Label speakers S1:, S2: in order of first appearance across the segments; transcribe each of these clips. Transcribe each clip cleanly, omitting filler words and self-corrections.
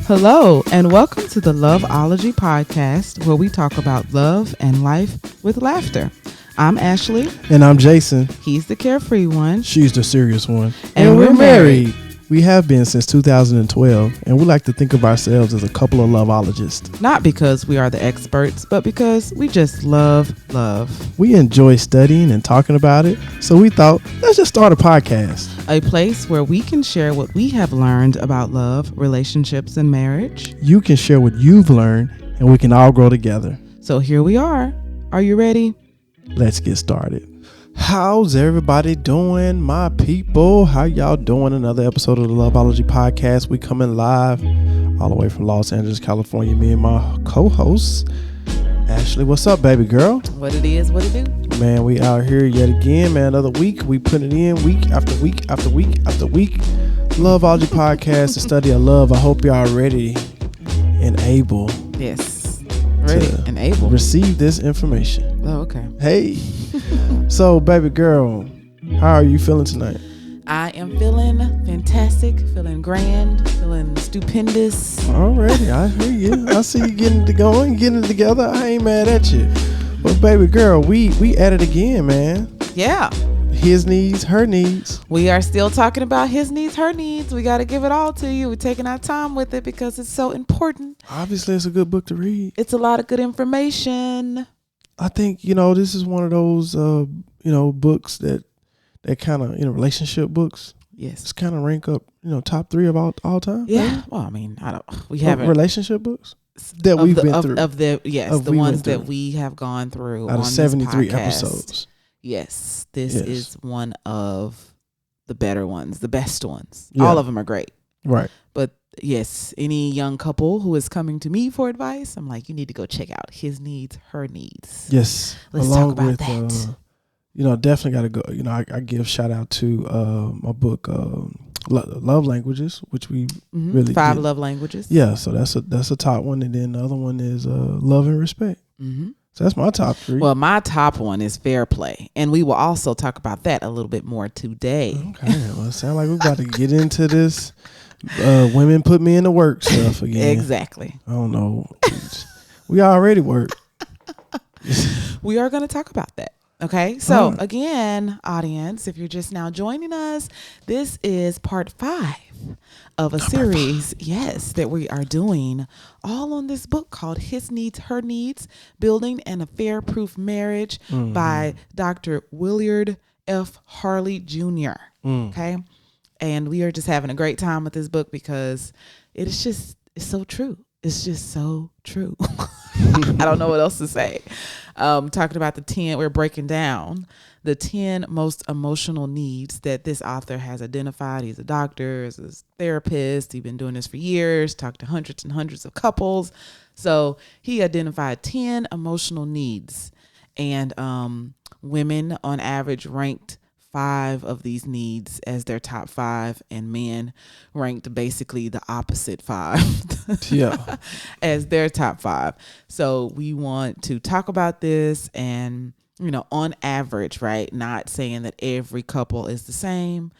S1: Hello, and welcome to the Loveology podcast, where we talk about love and life with laughter. I'm Ashley.
S2: And I'm Jason.
S1: He's the carefree one.
S2: She's the serious one.
S1: And we're married.
S2: We have been since 2012, and we like to think of ourselves as a couple of loveologists.
S1: Not because we are the experts, but because we just love love.
S2: We enjoy studying and talking about it, so we thought, let's just start a podcast.
S1: A place where we can share what we have learned about love, relationships, and marriage.
S2: You can share what you've learned, and we can all grow together.
S1: So here we are. Are you ready?
S2: Let's get started. How's everybody doing, my people? How y'all doing? Another episode of the Loveology podcast. We coming live all the way from Los Angeles, California. Me and my co-host, Ashley. What's up, baby girl?
S1: What it is, what it do?
S2: Man, we out here yet again, man. Another week. We put it in week after week after week after week. Loveology podcast, the study of love. I hope y'all ready and able.
S1: Yes. Ready and able.
S2: Receive this information.
S1: Oh, okay.
S2: Hey. So, baby girl, how are you feeling tonight?
S1: I am feeling fantastic, feeling grand, feeling stupendous.
S2: Already, I hear you. I see you getting it going, getting it together. I ain't mad at you. But baby girl, we at it again, man.
S1: Yeah.
S2: His needs, her needs.
S1: We are still talking about his needs, her needs. We got to give it all to you. We're taking our time with it because it's so important.
S2: Obviously, it's a good book to read.
S1: It's a lot of good information.
S2: I think, this is one of those, books that kind of, relationship books.
S1: Yes.
S2: It's kind of rank up, top 3 of all time.
S1: Yeah.
S2: Maybe?
S1: Well, I mean, we haven't.
S2: Relationship books that we've been through.
S1: The ones that we have gone through
S2: out of 73 episodes.
S1: Yes. This is one of the better ones, the best ones.
S2: Yeah.
S1: All of them are great.
S2: Right.
S1: But yes, any young couple who is coming to me for advice, I'm like, you need to go check out His Needs, Her Needs.
S2: Yes.
S1: Let's talk about that.
S2: Definitely got to go. I give shout out to my book, Love Languages, which we really
S1: 5 love languages.
S2: Yeah. So that's a top one. And then the other one is Love and Respect.
S1: Mm-hmm.
S2: So that's my top 3.
S1: Well, my top one is Fair Play. And we will also talk about that a little bit more today.
S2: Okay. Well, it sounds like we're about to get into this women put me in the work stuff again.
S1: Exactly.
S2: I don't know. We already work.
S1: We are going to talk about that. Okay. So again, audience, if you're just now joining us, this is part 5 of a series, that we are doing all on this book called His Needs, Her Needs, Building an Affair-Proof Marriage by Dr. Willard F. Harley Jr. Okay. And we are just having a great time with this book because it's so true. It's just so true. I don't know what else to say. Talking about we're breaking down the 10 most emotional needs that this author has identified. He's a doctor, he's a therapist. He's been doing this for years, talked to hundreds and hundreds of couples. So he identified 10 emotional needs, and women on average ranked 5 of these needs as their top 5, and men ranked basically the opposite 5 as their top 5. So we want to talk about this and, on average, right? Not saying that every couple is the same.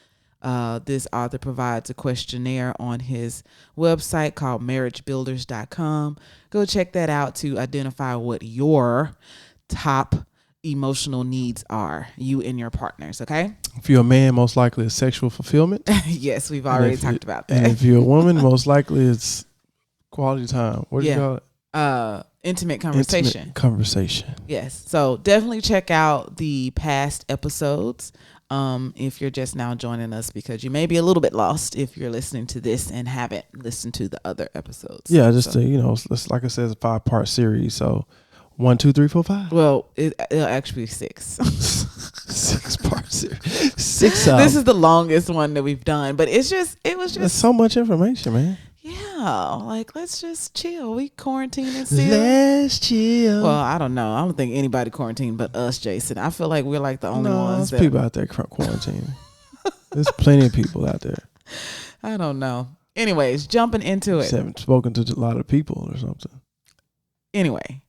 S1: This author provides a questionnaire on his website called marriagebuilders.com. Go check that out to identify what your top emotional needs are, you and your partners. Okay.
S2: If you're a man, most likely it's sexual fulfillment.
S1: Yes, we've already talked about that.
S2: And if you're a woman, most likely it's quality time. What do you call it?
S1: Intimate conversation.
S2: Intimate conversation.
S1: Yes. So definitely check out the past episodes. If you're just now joining us, because you may be a little bit lost if you're listening to this and haven't listened to the other episodes.
S2: Yeah, it's like I said, it's a 5-part series. So 1, 2, 3, 4, 5.
S1: Well, it'll actually be 6.
S2: 6 parts. 6.
S1: This is the longest one that we've done, but it was just.
S2: There's so much information, man.
S1: Yeah, like let's just chill. We quarantining still.
S2: Let's chill.
S1: Well, I don't know. I don't think anybody quarantined but us, Jason. I feel like we're like the only ones.
S2: There's people out there quarantining. There's plenty of people out there.
S1: I don't know. Anyways, jumping into it.
S2: Just haven't spoken to a lot of people or something.
S1: Anyway,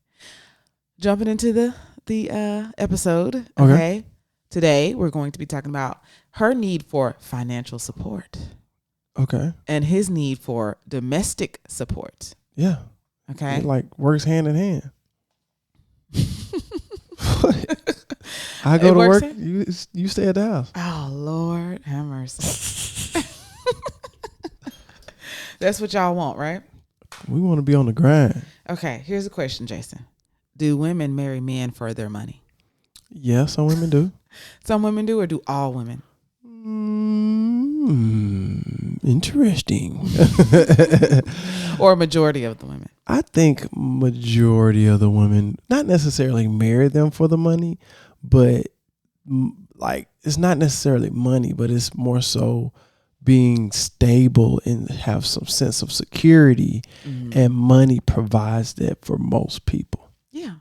S1: jumping into the episode. Okay. Today we're going to be talking about her need for financial support.
S2: Okay.
S1: and his need for domestic support.
S2: Yeah.
S1: Okay.
S2: It like works hand in hand. I go to work, you stay at the house.
S1: Oh, Lord have mercy. That's what y'all want, right?
S2: We want to be on the grind.
S1: Okay, here's a question, Jason. Do women marry men for their money?
S2: Yeah, some women do.
S1: Some women do, or do all women?
S2: Interesting.
S1: Or a majority of the women?
S2: I think majority of the women, not necessarily marry them for the money, but like it's not necessarily money, but it's more so being stable and have some sense of security, and money provides that for most people.
S1: Yeah.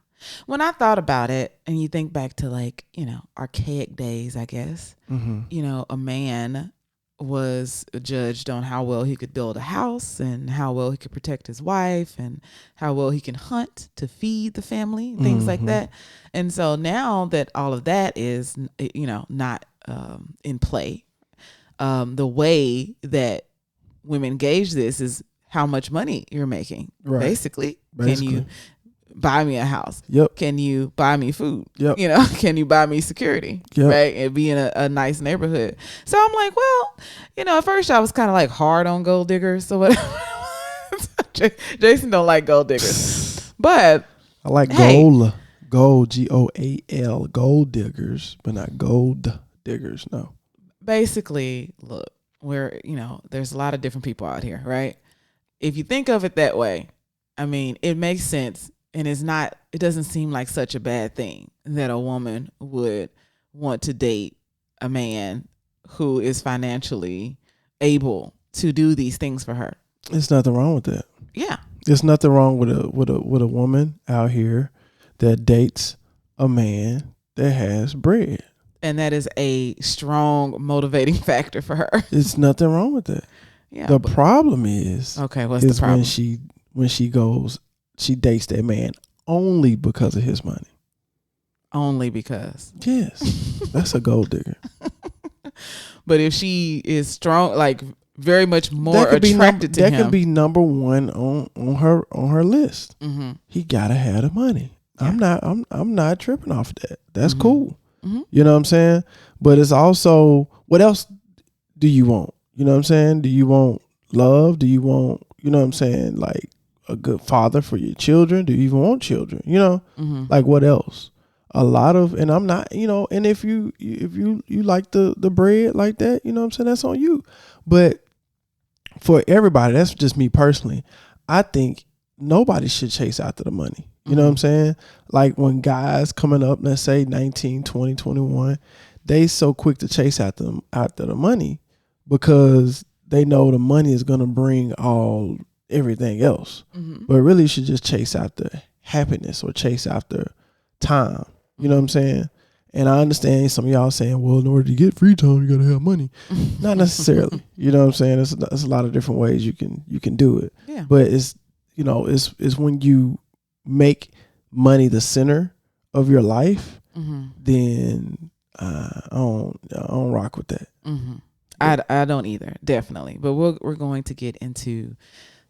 S1: When I thought about it, and you think back to like, archaic days, I guess, a man was judged on how well he could build a house and how well he could protect his wife and how well he can hunt to feed the family, things like that. And so now that all of that is, not in play, the way that women gauge this is how much money you're making. Right. Basically. Can you buy me a house?
S2: Yep.
S1: Can you buy me food?
S2: Yep.
S1: Can you buy me security?
S2: Yep.
S1: Right. And be in a nice neighborhood. So I'm like, well, at first I was kind of like hard on gold diggers. So whatever. Jason don't like gold diggers, but
S2: I like gold, GOAL, gold diggers, but not gold diggers. No.
S1: Basically, look, there's a lot of different people out here, right? If you think of it that way, I mean, it makes sense. And it doesn't seem like such a bad thing that a woman would want to date a man who is financially able to do these things for her.
S2: There's nothing wrong with that.
S1: Yeah.
S2: There's nothing wrong with a woman out here that dates a man that has bread. And
S1: that is a strong motivating factor for her.
S2: There's nothing wrong with that.
S1: Yeah.
S2: The problem is,
S1: what's the problem?
S2: when she dates that man only because of his money.
S1: Only because.
S2: Yes. That's a gold digger.
S1: But if she is strong, like very much more attracted to him.
S2: That could be number one on her list. Mm-hmm. He gotta have the money. Yeah. I'm not tripping off that. That's cool. Mm-hmm. You know what I'm saying? But it's also, what else do you want? You know what I'm saying? Do you want love? Do you want, you know what I'm saying, like a good father for your children? Do you even want children? Like what else? A lot of, and I'm not, and if you like the bread like that, you know what I'm saying, that's on you. But for everybody, that's just me personally, I think nobody should chase after the money. You know what I'm saying? Like when guys coming up, let's say 19, 20, 21, they so quick to chase after the money because they know the money is going to bring everything else. But really you should just chase after happiness or chase after time. You know what I'm saying? And I understand some of y'all saying, well, in order to get free time, you got to have money. Not necessarily. You know what I'm saying? There's a lot of different ways you can do it. Yeah. But it's when you make money the center of your life, then I don't rock with that.
S1: I don't either, definitely. But we're going to get into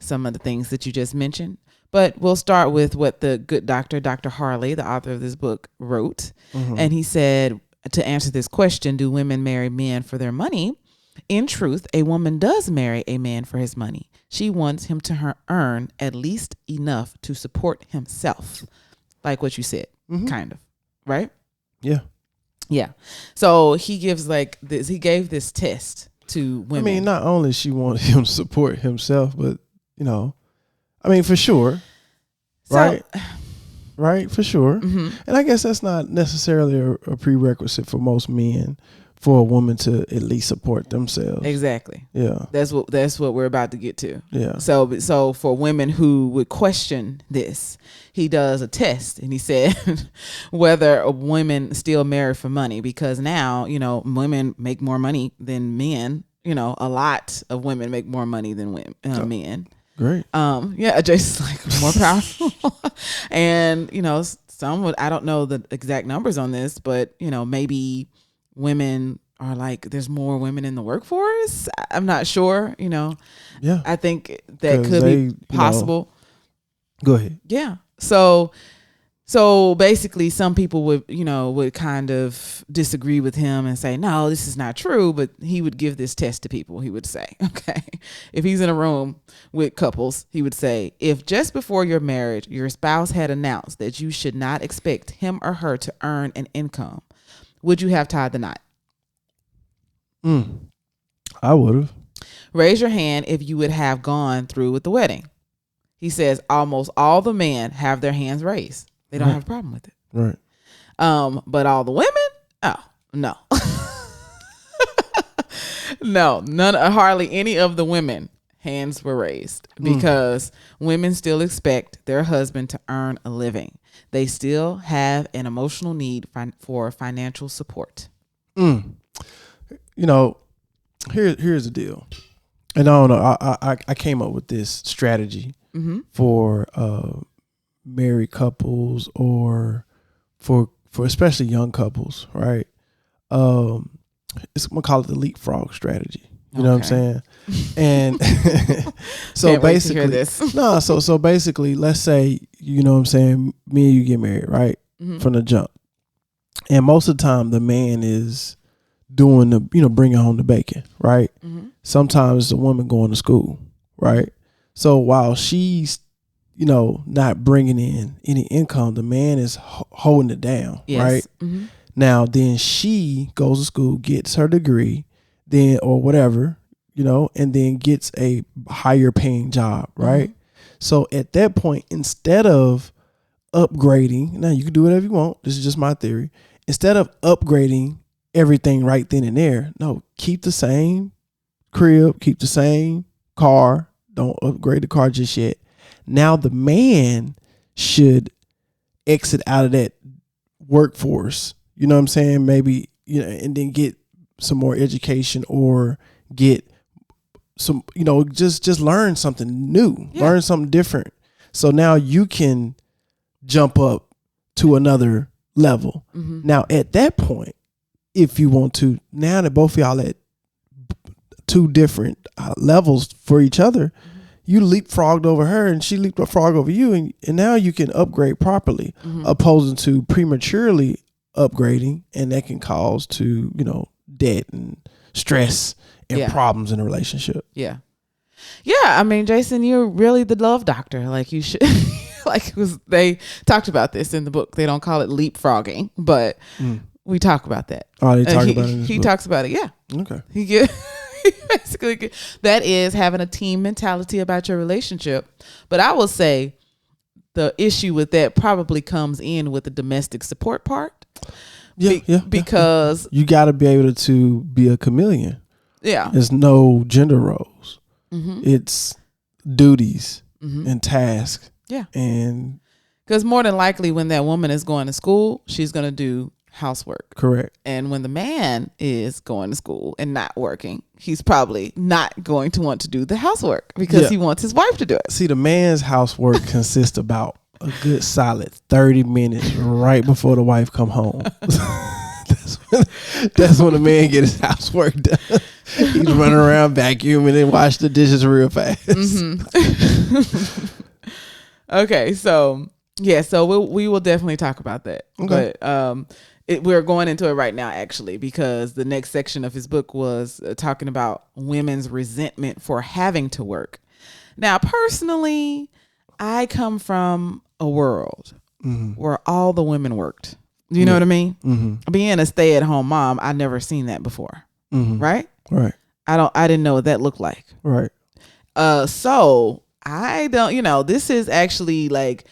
S1: some of the things that you just mentioned. But we'll start with what the good doctor, Dr. Harley, the author of this book, wrote. And he said, to answer this question, do women marry men for their money? In truth, a woman does marry a man for his money. She wants him to earn at least enough to support himself. Like what you said, kind of, right?
S2: Yeah.
S1: Yeah. So he gives he gave this test to women.
S2: I mean, not only she wanted him to support himself, but, for sure. Right? Right, for sure. And I guess that's not necessarily a prerequisite for most men for a woman to at least support themselves.
S1: Exactly.
S2: Yeah.
S1: That's what we're about to get to.
S2: Yeah.
S1: So for women who would question this, he does a test and he said whether women still marry for money, because now, women make more money than men. A lot of women make more money than men.
S2: Great.
S1: Jason's like more powerful. And, some would, I don't know the exact numbers on this, but, maybe women are like there's more women in the workforce. I'm not sure.
S2: Yeah.
S1: I think that could be possible.
S2: Go ahead.
S1: Yeah. So basically some people would kind of disagree with him and say, no, this is not true. But he would give this test to people. He would say, okay, if he's in a room with couples, he would say, if just before your marriage, your spouse had announced that you should not expect him or her to earn an income, would you have tied the knot?
S2: I would have.
S1: Raise your hand if you would have gone through with the wedding. He says almost all the men have their hands raised. They don't have a problem with it.
S2: Right.
S1: But all the women, oh, no. No, hardly any of the women hands were raised because women still expect their husband to earn a living. They still have an emotional need for financial support.
S2: Here's the deal. And I don't know, I came up with this strategy for married couples or for especially young couples, right? It's gonna call it the leapfrog strategy. You know what I'm saying? And so basically, so basically, let's say, you know what I'm saying, me and you get married, right? From the jump. And most of the time the man is doing the, bringing home the bacon, right? Sometimes the woman going to school, right? So while she's, not bringing in any income, the man is holding it down, right? Now, then she goes to school, gets her degree, then, or whatever, and then gets a higher paying job, right? So at that point, instead of upgrading, now you can do whatever you want. This is just my theory. Instead of upgrading everything right then and there, no, keep the same crib, keep the same car. Don't upgrade the car just yet. Now the man should exit out of that workforce. You know what I'm saying? Maybe, and then get some more education or get some, just learn something new, learn something different. So now you can jump up to another level. Now at that point, if you want to, now that both of y'all at two different levels for each other, you leapfrogged over her and she leapfrogged over you, and now you can upgrade properly, opposing to prematurely upgrading, and that can cause to, debt and stress and problems in a relationship. Yeah.
S1: I mean, Jason, you're really the love doctor. Like you should, they talked about this in the book. They don't call it leapfrogging, but we talk about that.
S2: Oh, they talk about it.
S1: He talks about it. Yeah.
S2: Okay.
S1: Basically, that is having a team mentality about your relationship. But I will say the issue with that probably comes in with the domestic support part. Because
S2: you got to be able to be a chameleon.
S1: Yeah.
S2: There's no gender roles. It's duties and tasks.
S1: Yeah.
S2: And
S1: because more than likely when that woman is going to school, she's going to do housework.
S2: Correct.
S1: And when the man is going to school and not working, he's probably not going to want to do the housework because he wants his wife to do it.
S2: See, the man's housework consists about a good solid 30 minutes right before the wife come home. That's when the man get his housework done. He's running around vacuuming and wash the dishes real fast.
S1: Okay, so we will definitely talk about that. Okay. But we're going into it right now, actually, because the next section of his book was talking about women's resentment for having to work. Now, personally, I come from a world where all the women worked. You know what I mean? Being a stay-at-home mom, I never seen that before. Right?
S2: Right.
S1: I didn't know what that looked like.
S2: Right.
S1: So I don't, this is actually like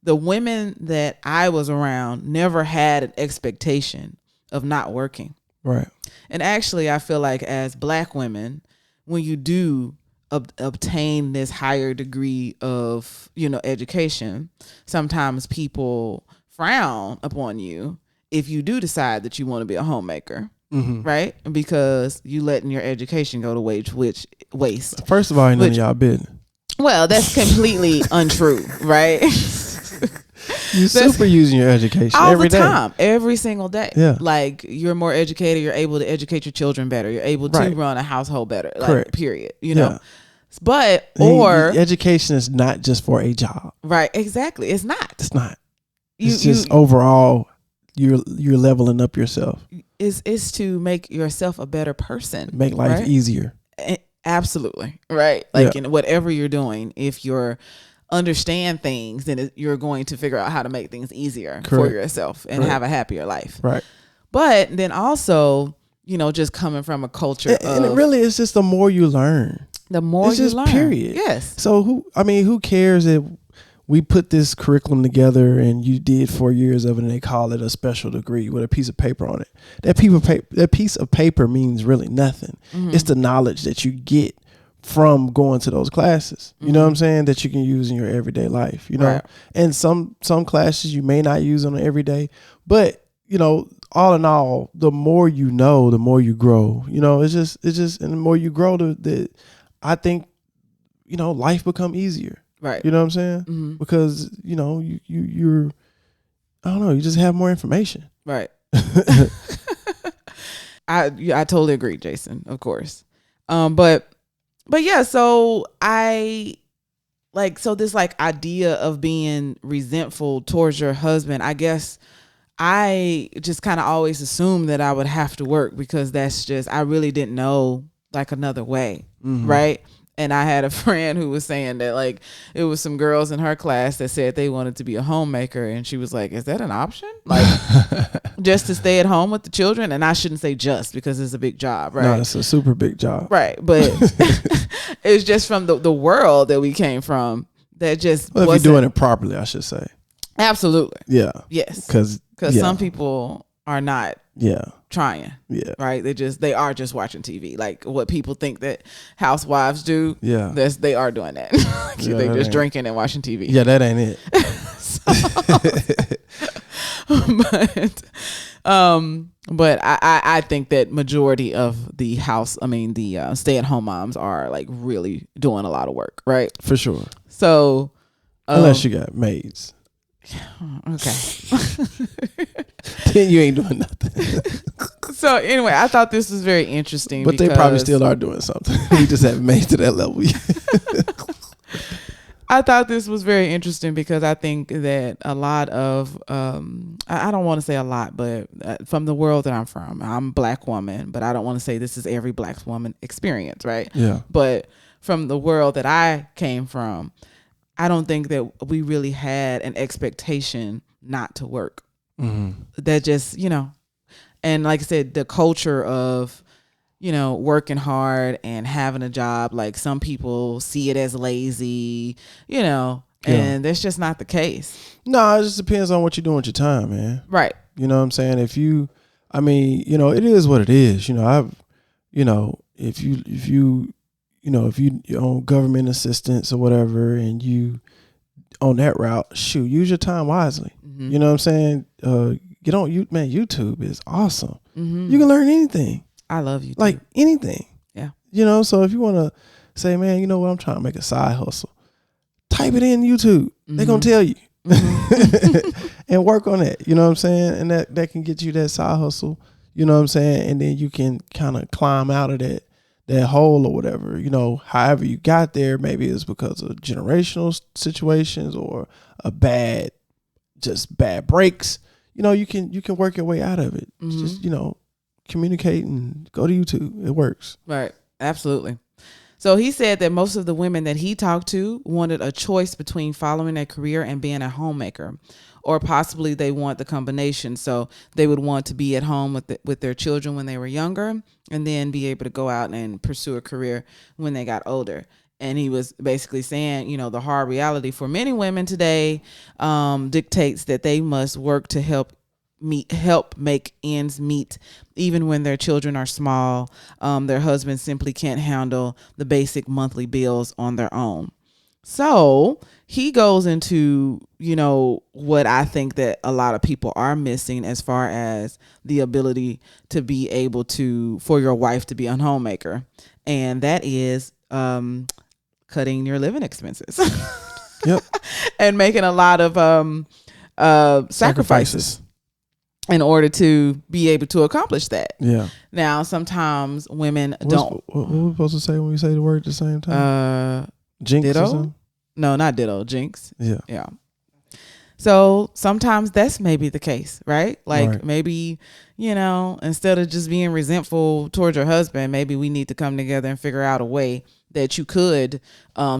S1: the women that I was around never had an expectation of not working.
S2: Right.
S1: And actually, I feel like as Black women, when you do obtain this higher degree of, education, sometimes people frown upon you if you do decide that you want to be a homemaker. Right? Because you letting your education go to waste.
S2: First of all, ain't none of y'all business.
S1: Well, that's completely untrue, right?
S2: You super using your education
S1: all
S2: every
S1: the
S2: day.
S1: time, every single day.
S2: Yeah.
S1: Like you're more educated. You're able to educate your children better. You're able to
S2: Right.
S1: run a household better. Like
S2: Correct.
S1: period. You
S2: Yeah.
S1: know. But or
S2: education is not just for a job.
S1: Right. Exactly. It's not.
S2: It's not. It's just overall you're leveling up yourself.
S1: Is to make yourself a better person.
S2: Make life
S1: right?
S2: easier.
S1: Absolutely. Right. Like in whatever you're doing, if you're understand things, then you're going to figure out how to make things easier for yourself and have a happier life.
S2: Right.
S1: But then also, just coming from a culture
S2: and it really is just the more you learn.
S1: The more you learn.
S2: Period.
S1: Yes.
S2: So who cares if we put this curriculum together and you did 4 years of it and they call it a special degree with a piece of paper on it? That piece of paper means really nothing. Mm-hmm. It's the knowledge that you get from going to those classes. You know what I'm saying? That you can use in your everyday life. Right. And some classes you may not use on an everyday, but all in all, the more you know, the more you grow. It's just, and the more you grow, I think, life become easier.
S1: Right.
S2: You know what I'm saying?
S1: Mm-hmm.
S2: Because, you're, I don't know, you just have more information.
S1: Right. I totally agree, Jason, of course. But yeah, so this idea of being resentful towards your husband, I guess I just kind of always assumed that I would have to work because I really didn't know another way. Mm-hmm. Right. And I had a friend who was saying that it was some girls in her class that said they wanted to be a homemaker. And she was like, is that an option? Just to stay at home with the children? And I shouldn't say just because it's a big job, right?
S2: No, it's a super big job.
S1: Right. But it's just from the world that we came from that just
S2: if you're doing it properly, I should say.
S1: Absolutely.
S2: Yeah.
S1: Yes.
S2: Because
S1: some people are not trying. Yeah. Right. They are just watching TV. Like what people think that housewives do. Yeah. They are doing that. They just drinking and watching TV.
S2: Yeah, that ain't it.
S1: But I think that majority of the stay-at-home moms are really doing a lot of work, right?
S2: For sure.
S1: So
S2: unless you got maids.
S1: Okay.
S2: Then you ain't doing nothing.
S1: So anyway, I thought this was very interesting.
S2: But they probably still are doing something. We just haven't made to that level yet.
S1: I thought this was very interesting because I think that a lot of, I don't want to say a lot, but from the world that I'm from, I'm a black woman, but I don't want to say this is every black woman experience, right? Yeah. But from the world that I came from, I don't think that we really had an expectation not to work. Mm-hmm. That just, and like I said, the culture of, working hard and having a job, some people see it as lazy, and that's just not the case. No,
S2: it just depends on what you're doing with your time, man.
S1: Right.
S2: You know what I'm saying? It is what it is. If you own government assistance or whatever, and you on that route, use your time wisely. Mm-hmm. You know what I'm saying? Get on YouTube is awesome. Mm-hmm. You can learn anything.
S1: I love YouTube.
S2: Like anything.
S1: Yeah.
S2: So if you want to say, man, you know what, I'm trying to make a side hustle, type it in YouTube. Mm-hmm. They're going to tell you. Mm-hmm. And work on that. You know what I'm saying? And that can get you that side hustle. You know what I'm saying? And then you can kind of climb out of that hole or whatever. However you got there, maybe it's because of generational situations or bad breaks. You can work your way out of it. Mm-hmm. Just, communicate and go to YouTube. It works.
S1: Right. Absolutely. So he said that most of the women that he talked to wanted a choice between following a career and being a homemaker, or possibly they want the combination. So they would want to be at home with their children when they were younger and then be able to go out and pursue a career when they got older. And he was basically saying, the hard reality for many women today dictates that they must work to help make ends meet, even when their children are small. Their husbands simply can't handle the basic monthly bills on their own. So he goes into, what I think that a lot of people are missing as far as the ability to be able for your wife to be a homemaker. And that is cutting your living expenses. Yep. And making a lot of sacrifices in order to be able to accomplish that.
S2: Yeah.
S1: Now, sometimes women don't.
S2: What we supposed to say when we say the word at the same time? Jinx
S1: Ditto?
S2: or something?
S1: No, not ditto. Jinx.
S2: Yeah.
S1: Yeah. So sometimes that's maybe the case, right? Like maybe, instead of just being resentful towards your husband, maybe we need to come together and figure out a way that you could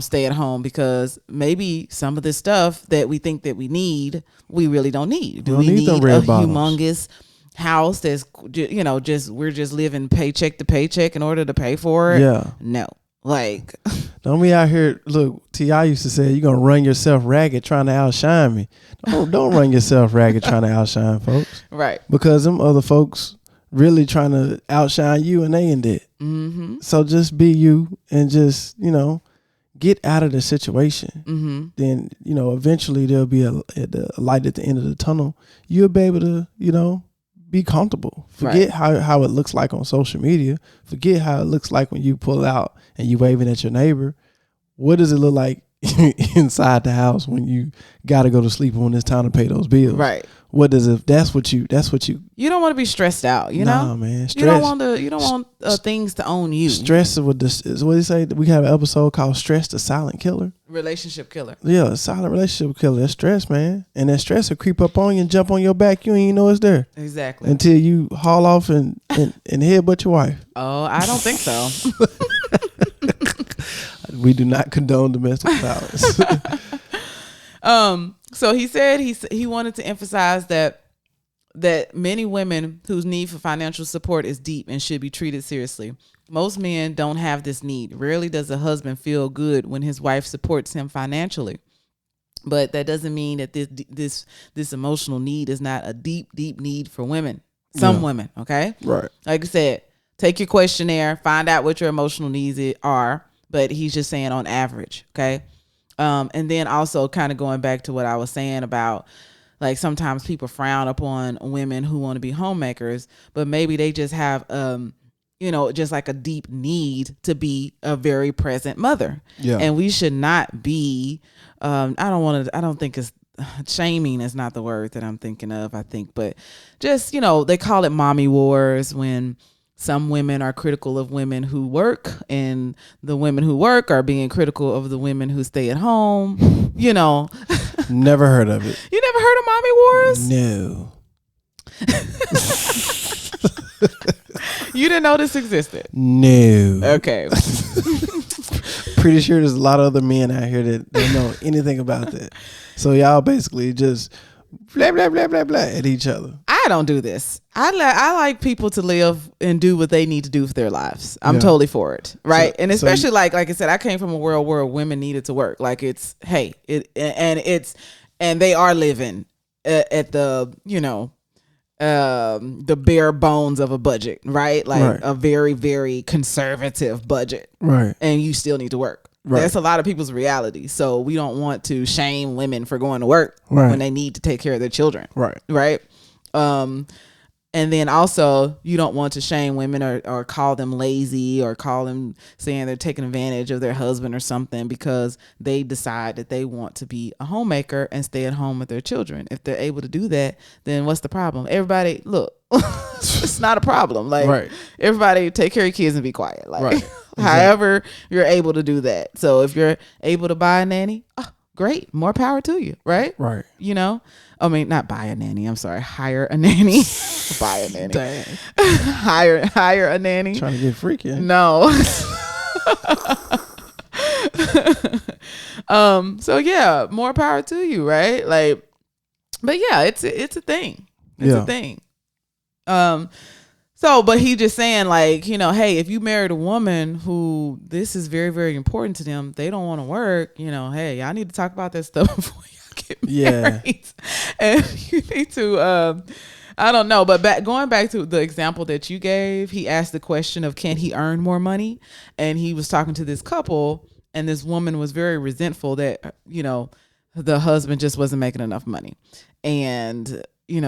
S1: stay at home, because maybe some of the stuff that we think that we need, we really don't need. Do we need a humongous house that's, we're just living paycheck to paycheck in order to pay for it?
S2: Yeah.
S1: No. Like,
S2: don't be out here. Look, T.I. used to say, you're going to run yourself ragged trying to outshine me. Don't run yourself ragged trying to outshine folks.
S1: Right.
S2: Because them other folks really trying to outshine you and they in debt.
S1: Mm-hmm.
S2: So just be you and just, get out of the situation.
S1: Mm-hmm.
S2: Then, eventually there'll be a light at the end of the tunnel. You'll be able to, be comfortable. Forget how it looks like on social media. Forget how it looks like when you pull out and you waving at your neighbor. What does it look like inside the house when you got to go to sleep when it's time to pay those bills?
S1: Right.
S2: What does it? That's what you.
S1: You don't want to be stressed out. You know,
S2: man. Stress.
S1: You don't want things to own you.
S2: Stress is what they say. We have an episode called "Stress: The Silent Killer."
S1: Relationship killer.
S2: Yeah, a silent relationship killer. That's stress, man. And that stress will creep up on you and jump on your back. You ain't even know it's there.
S1: Exactly.
S2: Until you haul off and headbutt your wife.
S1: Oh, I don't think so.
S2: We do not condone domestic violence.
S1: So he said he wanted to emphasize that many women whose need for financial support is deep and should be treated seriously. Most men don't have this need. Rarely does a husband feel good when his wife supports him financially. But that doesn't mean that this emotional need is not a deep, deep need for women. Some women, okay?
S2: Right.
S1: Like I said, take your questionnaire, find out what your emotional needs are. But he's just saying on average, okay? And then also kind of going back to what I was saying about, like, sometimes people frown upon women who want to be homemakers, but maybe they just have, just like a deep need to be a very present mother.
S2: Yeah.
S1: And we should not be, I don't think it's, shaming is not the word that I'm thinking of, I think, but just, they call it mommy wars when some women are critical of women who work, and the women who work are being critical of the women who stay at home.
S2: Never heard of it.
S1: You never heard of mommy wars?
S2: No.
S1: You didn't know this existed?
S2: No.
S1: Okay.
S2: Pretty sure there's a lot of other men out here that don't know anything about that. So y'all basically just blah, blah, blah, blah, blah at each other.
S1: I don't do this. I like people to live and do what they need to do for their lives. I'm totally for it. Right. And especially like I said, I came from a world where women needed to work. Like and they are living at the, the bare bones of a budget, right? Like a very, very conservative budget.
S2: Right. And
S1: you still need to work. Right. That's a lot of people's reality. So we don't want to shame women for going to work when they need to take care of their children. Right. Right. And then also you don't want to shame women or call them lazy or call them saying they're taking advantage of their husband or something because they decide that they want to be a homemaker and stay at home with their children. If they're able to do that, then what's the problem? Everybody, look, it's not a problem. Like everybody take care of your kids and be quiet. Like exactly. However you're able to do that. So if you're able to buy a nanny, great, more power to you. Right. Right. I mean, not buy a nanny. I'm sorry. Hire a nanny. Buy a nanny. Dang. hire a nanny.
S2: Trying to get freaky.
S1: No. So yeah, more power to you, right? Like, but yeah, it's a thing. It's a thing. So, but he just saying like, hey, if you married a woman who this is very, very important to them, they don't want to work, hey, y'all need to talk about that stuff before y'all get married. And you need to, I don't know, but going back to the example that you gave, he asked the question of, can he earn more money? And he was talking to this couple, and this woman was very resentful that, the husband just wasn't making enough money. And,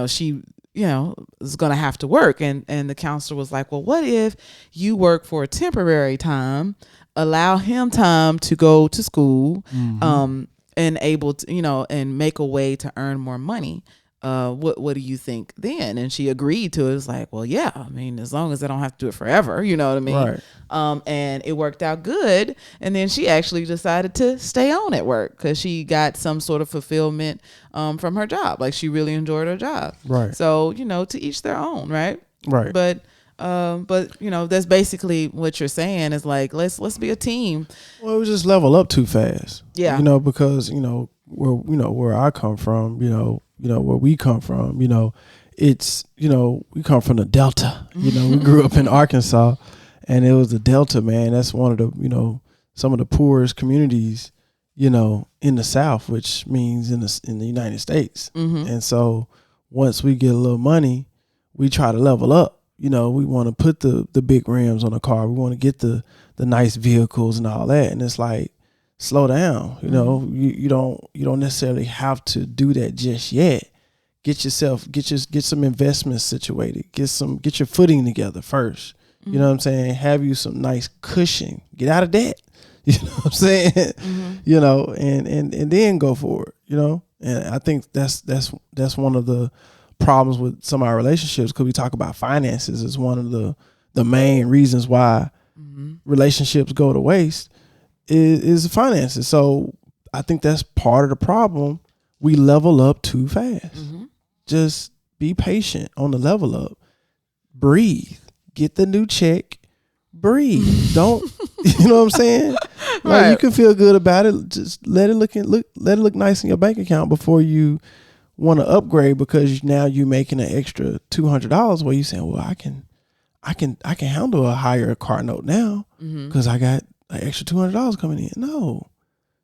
S1: she, is going to have to work. And the counselor was like, well, what if you work for a temporary time, allow him time to go to school, and able to, and make a way to earn more money. What do you think then? And she agreed to it. It's like, well, yeah, I mean, as long as I don't have to do it forever, you know what I mean?
S2: Right.
S1: And it worked out good. And then she actually decided to stay on at work because she got some sort of fulfillment from her job. Like she really enjoyed her job.
S2: Right.
S1: So, to each their own, right?
S2: Right.
S1: But that's basically what you're saying is like, let's be a team.
S2: Well, we just level up too fast.
S1: Yeah.
S2: Because, where I come from, where we come from, it's, we come from the Delta, we grew up in Arkansas, and it was the Delta, man. That's one of the, some of the poorest communities, in the South, which means in the United States.
S1: Mm-hmm.
S2: And so once we get a little money, we try to level up. We want to put the big rims on the car. We want to get the nice vehicles and all that. And it's like, slow down. You don't necessarily have to do that just yet. Get some investments situated. Get your footing together first.
S1: Mm-hmm.
S2: You know what I'm saying? Have you some nice cushion. Get out of debt. You know what I'm saying?
S1: Mm-hmm.
S2: And then go for it. And I think that's one of the problems with some of our relationships, because we talk about finances as one of the main reasons why relationships go to waste is finances. So I think that's part of the problem. We level up too fast.
S1: Mm-hmm.
S2: Just be patient on the level up. Breathe. Get the new check. Breathe. Don't you know what I'm saying? Like, you can feel good about it. Just let it look nice in your bank account before you want to upgrade, because now you're making an extra $200 where you saying, well, I can handle a higher car note now because I got an extra $200 coming in. No,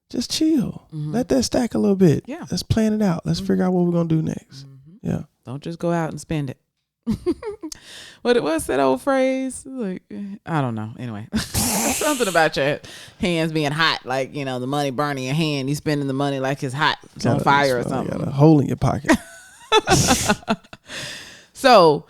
S2: just chill. Let that stack a little bit.
S1: Yeah.
S2: Let's plan it out. Let's figure out what we're going to do next. Yeah.
S1: Don't just go out and spend it. What's that old phrase? Like, I don't know. Anyway, something about your hands being hot, like, the money burning your hand. You spending the money like it's hot, it's on fire or something.
S2: You got a hole in your pocket.
S1: So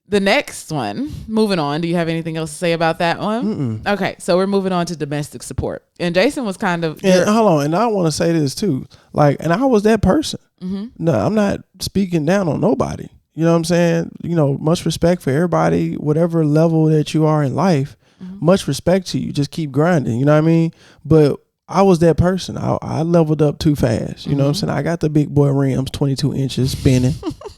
S1: the next one, moving on. Do you have anything else to say about that one? Okay, so we're moving on to domestic support. And Jason was kind of...
S2: And hold on, and I want to say this too. Like, and I was that person. No, I'm not speaking down on nobody. You know what I'm saying? Much respect for everybody, whatever level that you are in life, much respect to you. Just keep grinding. You know what I mean? But I was that person. I leveled up too fast. You know what I'm saying? I got the big boy rims, 22 inches spinning.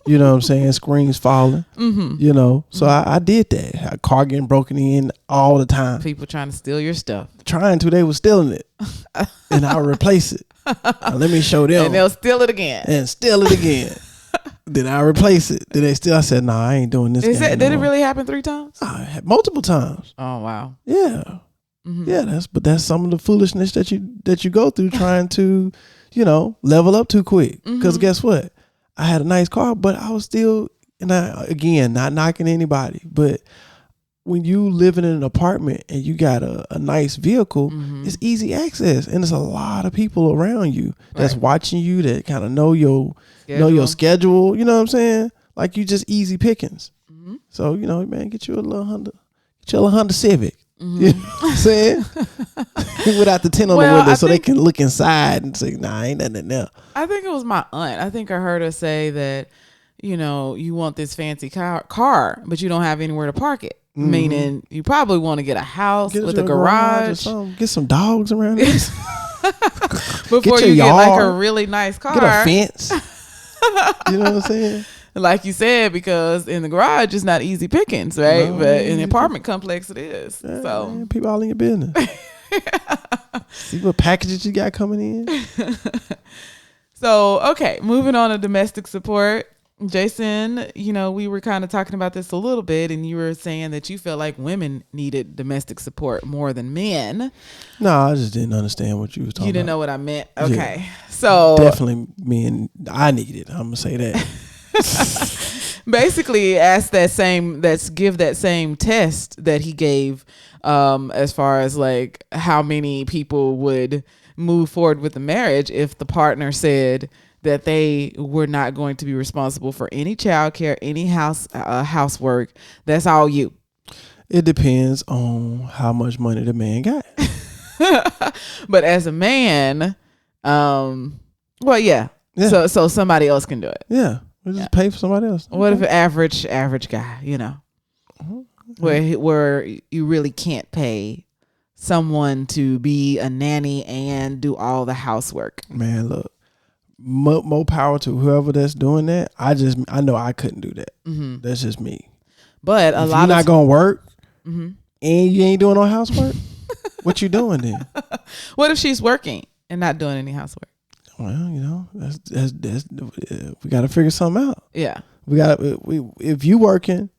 S2: You know what I'm saying? Screens falling. So I did that. A car getting broken in all the time.
S1: People trying to steal your stuff.
S2: They were stealing it. And I'll replace it. Now, let me show them.
S1: And they'll steal it again.
S2: And steal it again. Did I replace it? Did they still? I said, I ain't doing this.
S1: Did it really happen 3 times?
S2: Multiple times.
S1: Oh, wow.
S2: Yeah. Yeah, that's some of the foolishness that you go through trying to, level up too quick. Because guess what? I had a nice car, but I was still, again, not knocking anybody, but when you living in an apartment and you got a nice vehicle, it's easy access, and there's a lot of people around you that's watching you, that kind of know your schedule. You know what I'm saying? Like, you just easy pickings. So, man, get you a little Honda Civic. You know what I'm saying? Without the tint on the window, so they can look inside and say, nah, ain't nothing there.
S1: I think it was my aunt. I think I heard her say that, you want this fancy car, but you don't have anywhere to park it. Meaning you probably want to get a house with a garage.
S2: Get some dogs around this.
S1: Before you get like a really nice car.
S2: Get a fence. You know what I'm saying?
S1: Like you said, because in the garage it's not easy pickings, right? No, but in the apartment complex it is. Yeah, so
S2: man, people all in your business. See what packages you got coming in.
S1: So, okay, moving on to domestic support. Jason, we were kind of talking about this a little bit, and you were saying that you felt like women needed domestic support more than men.
S2: No, I just didn't understand what you was talking about.
S1: You didn't know what I meant? Okay. Yeah. So
S2: definitely I need it. I'm going to say that.
S1: Basically, give that same test that he gave as far as like how many people would move forward with the marriage if the partner said that they were not going to be responsible for any childcare, any housework. That's all you.
S2: It depends on how much money the man got.
S1: But as a man, Well, yeah.
S2: Yeah.
S1: So somebody else can do it.
S2: Yeah. We just pay for somebody else.
S1: What if an average guy, where you really can't pay someone to be a nanny and do all the housework?
S2: Man, look, more power to whoever that's doing that. I know I couldn't do that.
S1: Mm-hmm.
S2: That's just me.
S1: But
S2: if you're not gonna work and you ain't doing no housework, what you doing then?
S1: What if she's working and not doing any housework?
S2: Well, that's we got to figure something out.
S1: Yeah,
S2: if you working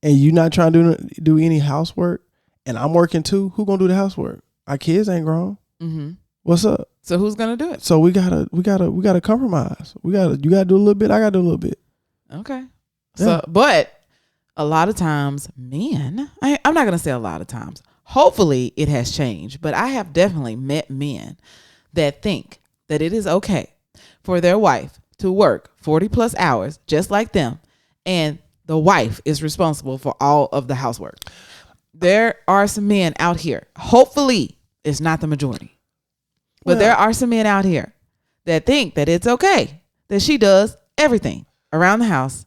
S2: and you not trying to do any housework, and I'm working too, who gonna do the housework? Our kids ain't grown.
S1: Mm-hmm.
S2: What's up?
S1: So who's gonna do it?
S2: So we gotta compromise. You gotta do a little bit. I gotta do a little bit.
S1: Okay.
S2: Yeah.
S1: So, but a lot of times, men. I'm not gonna say a lot of times. Hopefully, it has changed. But I have definitely met men that think that it is okay for their wife to work 40 plus hours just like them, and the wife is responsible for all of the housework. There are some men out here, hopefully it's not the majority, but there are some men out here that think that it's okay that she does everything around the house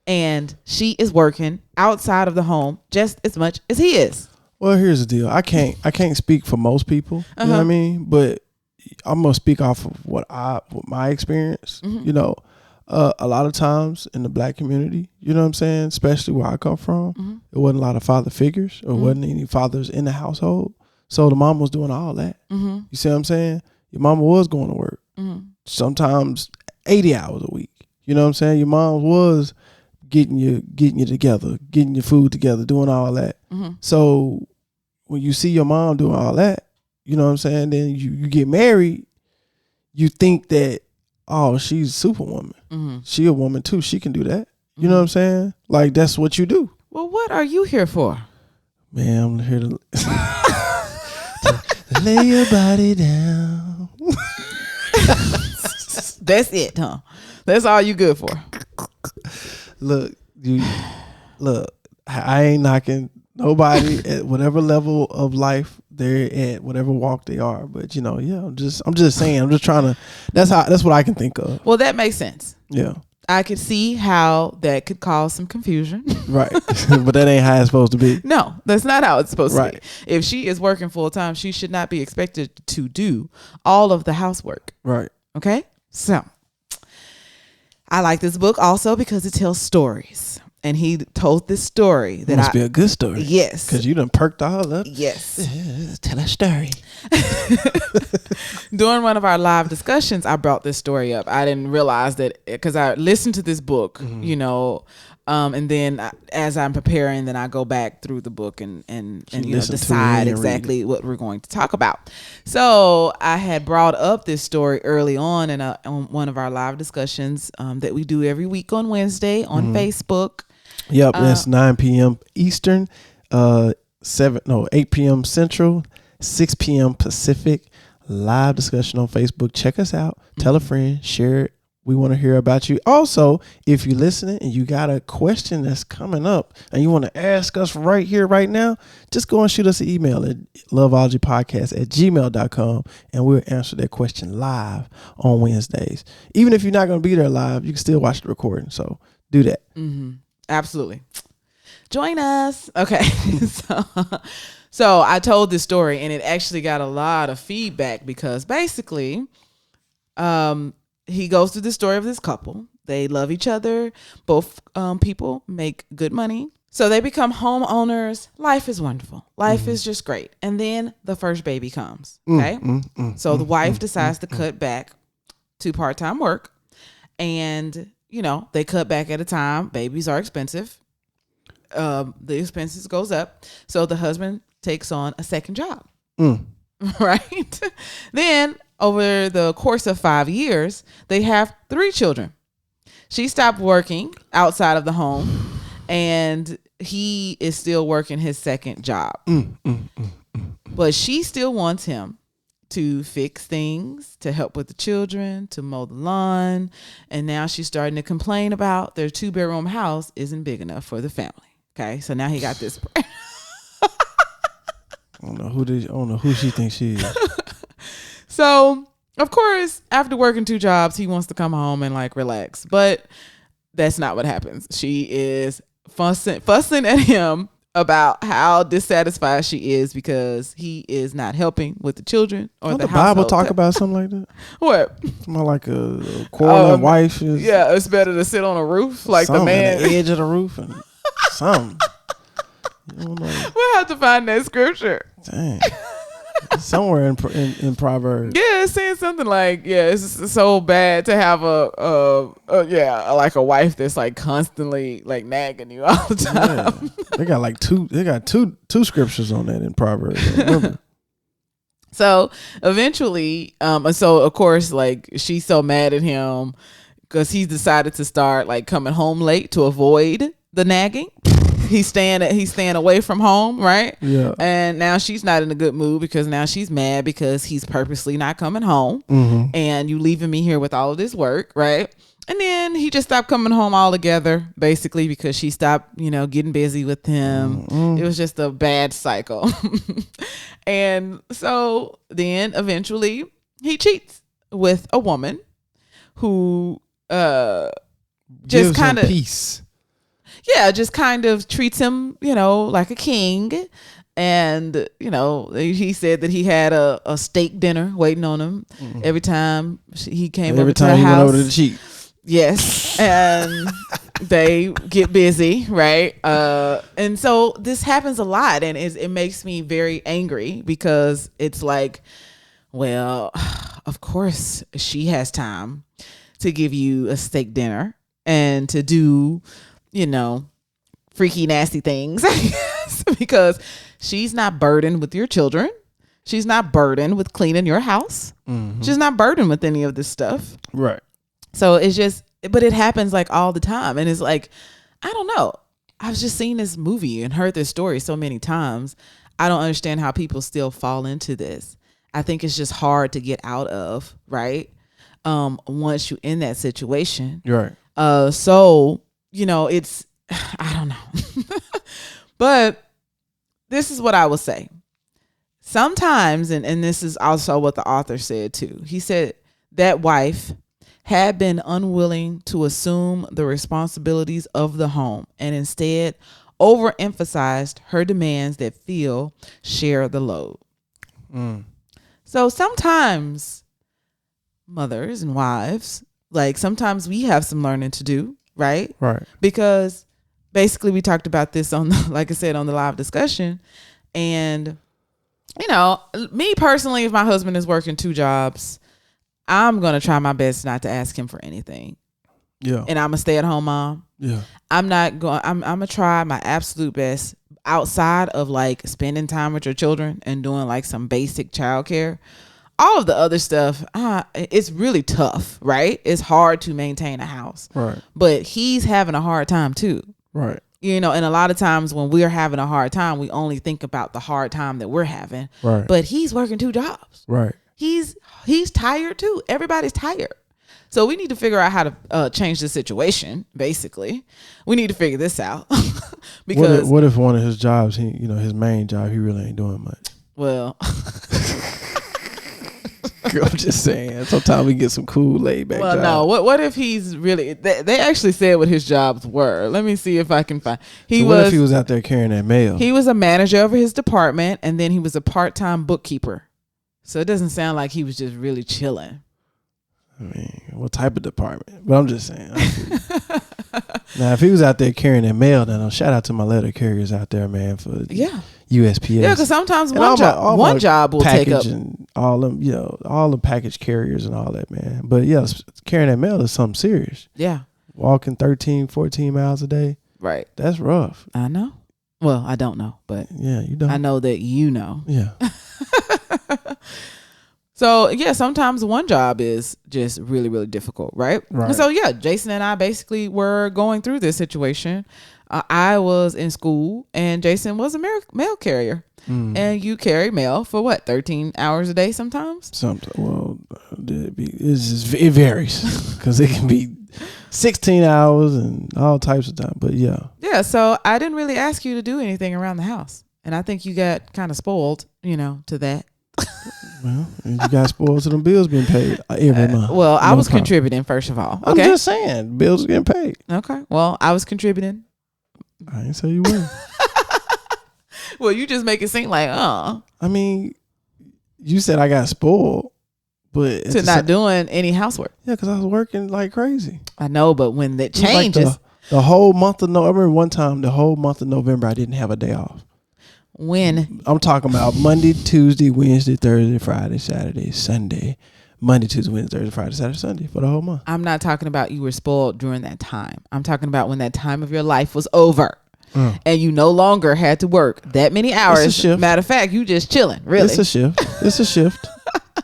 S1: and she is working outside of the home just as much as he is.
S2: Well, here's the deal. I can't speak for most people, you know what I mean? But I'm gonna speak off of what my experience.
S1: Mm-hmm.
S2: A lot of times in the black community, you know what I'm saying, especially where I come from, it wasn't a lot of father figures, or wasn't any fathers in the household. So the mom was doing all that. You see what I'm saying? Your mama was going to work, sometimes 80 hours a week. You know what I'm saying? Your mom was getting you together, getting your food together, doing all that. So when you see your mom doing all that, you know what I'm saying, then you get married, you think that, oh, she's Superwoman. She a woman too. She can do that. You know what I'm saying? Like, that's what you do.
S1: Well, what are you here for?
S2: Man, I'm here to lay your body down.
S1: That's it, huh? That's all you good for.
S2: Look, I ain't knocking nobody at whatever level of life they're at, whatever walk they are. But I'm just saying, I'm just trying to, that's what I can think of.
S1: Well, that makes sense.
S2: Yeah.
S1: I could see how that could cause some confusion.
S2: Right. But that ain't how it's supposed to be.
S1: No, that's not how it's supposed
S2: Right.
S1: to be. If she is working full time, she should not be expected to do all of the housework.
S2: Right.
S1: Okay? So, I like this book also because it tells stories. And he told this story that
S2: must be a good story.
S1: Yes.
S2: Because you done perked all up.
S1: Yes.
S2: Tell a story.
S1: During one of our live discussions, I brought this story up. I didn't realize that because I listened to this book, and then as I'm preparing, then I go back through the book and decide exactly what we're going to talk about. So I had brought up this story early on in one of our live discussions that we do every week on Wednesday on Facebook.
S2: Yep, that's 9 p.m. Eastern, 8 p.m. Central, 6 p.m. Pacific. Live discussion on Facebook. Check us out. Tell a friend. Share it. We want to hear about you. Also, if you're listening and you got a question that's coming up and you want to ask us right here, right now, just go and shoot us an email at loveologypodcast@gmail.com and we'll answer that question live on Wednesdays. Even if you're not going to be there live, you can still watch the recording. So do that.
S1: Absolutely. Join us. Okay. So I told this story and it actually got a lot of feedback because basically he goes through the story of this couple. They love each other. Both people make good money. So they become homeowners. Life is wonderful. Life is just great. And then the first baby comes. Okay. So the wife decides to cut back to part-time work. And, they cut back at a time. Babies are expensive. The expenses goes up. So the husband takes on a second job. Right? Then over the course of 5 years, they have 3 children. She stopped working outside of the home and he is still working his second job. But she still wants him to fix things, to help with the children, to mow the lawn. And now she's starting to complain about their 2-bedroom house isn't big enough for the family. Okay, so now he got this. I
S2: don't know who she thinks she is.
S1: So of course, after working 2 jobs, he wants to come home and like relax. But that's not what happens. She is fussing at him about how dissatisfied she is because he is not helping with the children or
S2: Don't
S1: the
S2: the Bible
S1: household.
S2: talk about something like that?
S1: What?
S2: Something like a quarreling wife is
S1: Yeah, it's better to sit on a roof like the man
S2: at the edge of the roof and something. You don't know.
S1: We'll have to find that scripture.
S2: Dang. Somewhere in Proverbs.
S1: Yeah, it's saying something like, it's so bad to have like a wife that's like constantly like nagging you all the time.
S2: Yeah. They got two scriptures on that in Proverbs. Remember.
S1: So eventually, so of course, like she's so mad at him because he's decided to start like coming home late to avoid the nagging. He's staying away from home, right?
S2: Yeah.
S1: And now she's not in a good mood because now she's mad because he's purposely not coming home, and you leaving me here with all of this work, right? And then he just stopped coming home altogether, basically because she stopped, getting busy with him. It was just a bad cycle. And so then eventually he cheats with a woman who just kind of
S2: peace.
S1: Yeah, just kind of treats him, like a king. And, he said that he had a steak dinner waiting on him every time he came over to her house.
S2: Every time he went over to the cheat.
S1: Yes. And they get busy, right? And so this happens a lot. And it makes me very angry because it's like, well, of course she has time to give you a steak dinner and to do freaky, nasty things, I guess, because she's not burdened with your children. She's not burdened with cleaning your house. She's not burdened with any of this stuff.
S2: Right.
S1: So it's just, but it happens like all the time. And it's like, I don't know. I've just seen this movie and heard this story so many times. I don't understand how people still fall into this. I think it's just hard to get out of, right? Once you're in that situation.
S2: Right.
S1: So, it's, I don't know. But this is what I will say. Sometimes, and this is also what the author said too. He said that wife had been unwilling to assume the responsibilities of the home and instead overemphasized her demands that Phil share the load. So sometimes mothers and wives, like sometimes we have some learning to do, right?
S2: Right.
S1: Because basically we talked about this on, like I said, on the live discussion. And, me personally, if my husband is working 2 jobs, I'm going to try my best not to ask him for anything.
S2: Yeah.
S1: And I'm a stay-at-home mom.
S2: Yeah.
S1: I'm going to try my absolute best outside of like spending time with your children and doing like some basic childcare. All of the other stuff, it's really tough, right? It's hard to maintain a house.
S2: Right.
S1: But he's having a hard time too.
S2: Right.
S1: And a lot of times when we're having a hard time, we only think about the hard time that we're having.
S2: Right.
S1: But he's working 2 jobs.
S2: Right.
S1: He's tired too. Everybody's tired. So we need to figure out how to change the situation. Basically, we need to figure this out. Because
S2: what if one of his jobs, his main job, he really ain't doing much?
S1: Well,
S2: I'm just saying. Sometimes we get some cool laid back.
S1: Well,
S2: jobs.
S1: no. What if he's really? They actually said what his jobs were. Let me see if I can find.
S2: What if he was out there carrying that mail?
S1: He was a manager over his department, and then he was a part-time bookkeeper. So it doesn't sound like he was just really chilling.
S2: I mean, what type of department? But I'm just saying. Now, if he was out there carrying that mail, then shout out to my letter carriers out there, man, for USPS.
S1: Yeah, because sometimes
S2: and
S1: one job will take up
S2: and all them, all the package carriers and all that, man. But yeah, carrying that mail is something serious.
S1: Yeah,
S2: walking 13, 14 miles a day.
S1: Right.
S2: That's rough.
S1: I know. Well, I don't know, but
S2: yeah, you don't.
S1: I know that you know.
S2: Yeah.
S1: So, yeah, sometimes one job is just really, really difficult, right?
S2: Right.
S1: So, yeah, Jason and I basically were going through this situation. I was in school and Jason was a mail carrier. And you carry mail for what, 13 hours a day sometimes?
S2: Well, it varies because it can be 16 hours and all types of time. But yeah.
S1: Yeah, so I didn't really ask you to do anything around the house. And I think you got kind of spoiled, to that.
S2: Well, and you got spoiled to them bills being paid every month.
S1: Well, I was
S2: problem.
S1: contributing, first of all. Okay?
S2: I'm just saying, bills are getting paid.
S1: Okay. Well, I was contributing.
S2: I ain't say you weren't.
S1: Well, you just make it seem like,
S2: I mean, you said I got spoiled, but
S1: to not doing any housework.
S2: Yeah, because I was working like crazy.
S1: I know, but when that changes.
S2: Like the whole month of November, I remember one time, the whole month of November, I didn't have a day off.
S1: When?
S2: I'm talking about Monday, Tuesday, Wednesday, Thursday, Friday, Saturday, Sunday. Monday, Tuesday, Wednesday, Thursday, Friday, Saturday, Sunday for the whole month.
S1: I'm not talking about you were spoiled during that time. I'm talking about when that time of your life was over. And you no longer had to work that many hours.
S2: It's a shift.
S1: Matter of fact, you just chilling. Really,
S2: it's a shift. It's a shift.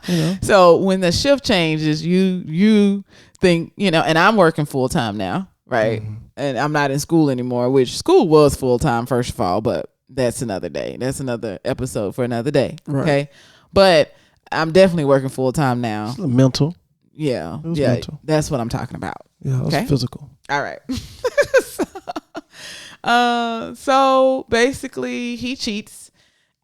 S2: You know.
S1: So when the shift changes, you think, and I'm working full time now, right? Mm-hmm. And I'm not in school anymore, which school was full time, first of all, but that's another day. That's another episode for another day. Right. Okay, but I'm definitely working full time now.
S2: It's mental.
S1: Yeah,
S2: mental.
S1: That's what I'm talking about.
S2: Yeah, it was physical.
S1: All right. So basically he cheats,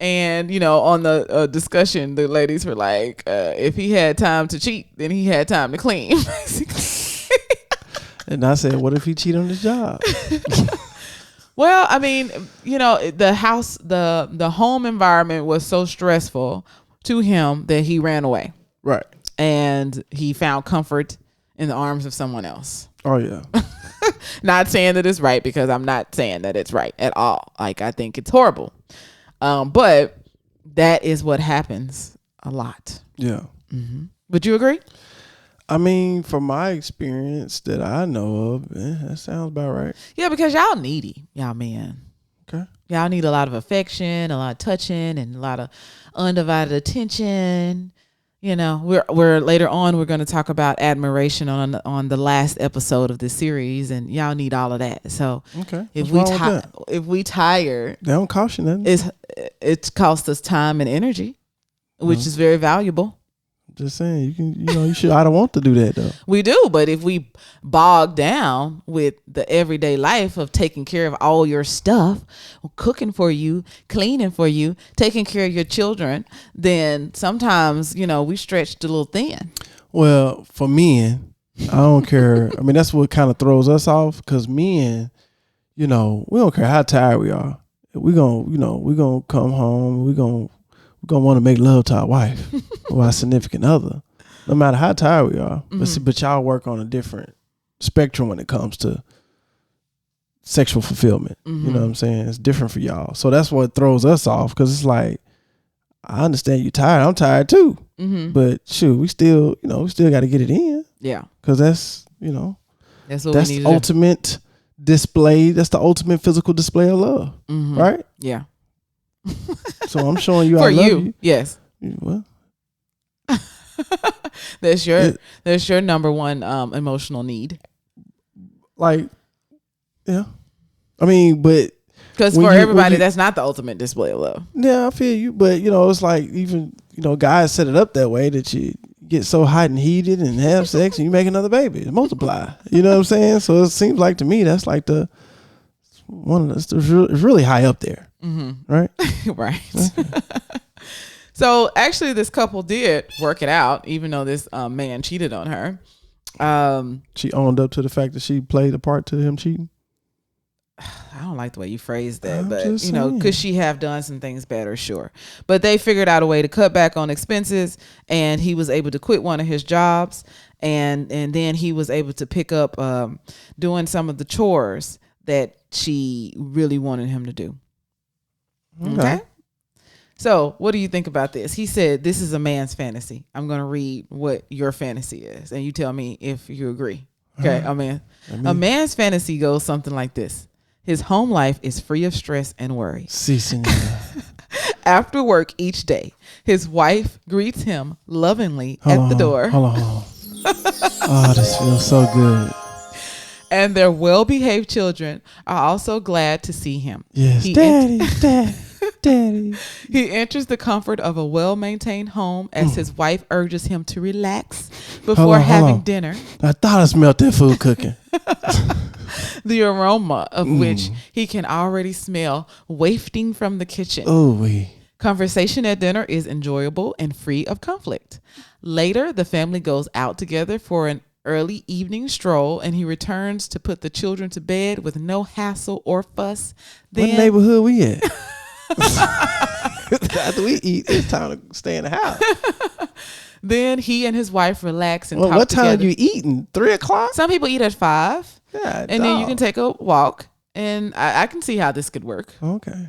S1: and on the discussion, the ladies were like, if he had time to cheat, then he had time to clean. Basically.
S2: And I said, what if he cheat on his job?
S1: Well, I mean, the house, the home environment was so stressful to him that he ran away.
S2: Right.
S1: And he found comfort in the arms of someone else.
S2: Oh yeah.
S1: Not saying that it's right, because I'm not saying that it's right at all. Like, I think it's horrible. But that is what happens a lot.
S2: Yeah.
S1: Mm-hmm. Would you agree?
S2: I mean, from my experience that I know of, that sounds about right.
S1: Yeah, because y'all needy, y'all men.
S2: Okay.
S1: Y'all need a lot of affection, a lot of touching, and a lot of undivided attention. We're later on, we're going to talk about admiration on the last episode of this series, and y'all need all of that. So
S2: okay,
S1: if we tired,
S2: they don't cost you nothing.
S1: It's cost us time and energy, which is very valuable.
S2: Just saying, you should. I don't want to do that though.
S1: We do, but if we bog down with the everyday life of taking care of all your stuff, cooking for you, cleaning for you, taking care of your children, then sometimes we stretched a little thin.
S2: Well, for men, I don't care. I mean, that's what kind of throws us off, because men, we don't care how tired we are. We're gonna come home. We're gonna want to make love to our wife or our significant other, no matter how tired we are. Mm-hmm. But y'all work on a different spectrum when it comes to sexual fulfillment. Mm-hmm. You know what I'm saying? It's different for y'all. So that's what throws us off, because it's like, I understand you're tired. I'm tired too. Mm-hmm. But shoot, we still got to get it in. Yeah. Because that's
S1: that's what
S2: that's
S1: we need
S2: the ultimate display. That's the ultimate physical display of love. Mm-hmm. Right?
S1: Yeah.
S2: So I'm showing you
S1: for
S2: I love
S1: you. Yes.
S2: What?
S1: That's your number one emotional need.
S2: Like, yeah. I mean, but
S1: because for everybody, that's not the ultimate display of love.
S2: Yeah, I feel you, but it's like, even guys set it up that way, that you get so hot and heated and have sex and you make another baby, multiply. You know what I'm saying? So it seems like to me that's like it's really high up there. Mm-hmm. Right?
S1: Right. Okay. So actually this couple did work it out, even though this man cheated on her.
S2: She owned up to the fact that she played a part to him cheating.
S1: I don't like the way you phrased that, but could she have done some things better? Sure. But they figured out a way to cut back on expenses, and he was able to quit one of his jobs, and then he was able to pick up doing some of the chores that she really wanted him to do. Okay. So what do you think about this? He said, this is a man's fantasy. I'm going to read what your fantasy is, and you tell me if you agree. Okay. A man's fantasy goes something like this. His home life is free of stress and worry.
S2: Si, senor.
S1: After work each day, his wife greets him lovingly at the door.
S2: Hold on. Oh, this feels so good.
S1: And their well-behaved children are also glad to see him.
S2: Yes, Daddy.
S1: He enters the comfort of a well-maintained home as his wife urges him to relax before having dinner.
S2: I thought I smelled that food cooking.
S1: The aroma of which he can already smell wafting from the kitchen.
S2: Oh,
S1: Conversation at dinner is enjoyable and free of conflict. Later, the family goes out together for an early evening stroll, and he returns to put the children to bed with no hassle or fuss.
S2: What neighborhood we at? After we eat, it's time to stay in the house.
S1: Then he and his wife relax and talk
S2: what time
S1: together.
S2: you eating? 3 o'clock?
S1: Some people eat at 5.
S2: Yeah,
S1: and then you can take a walk. And I can see how this could work.
S2: Okay.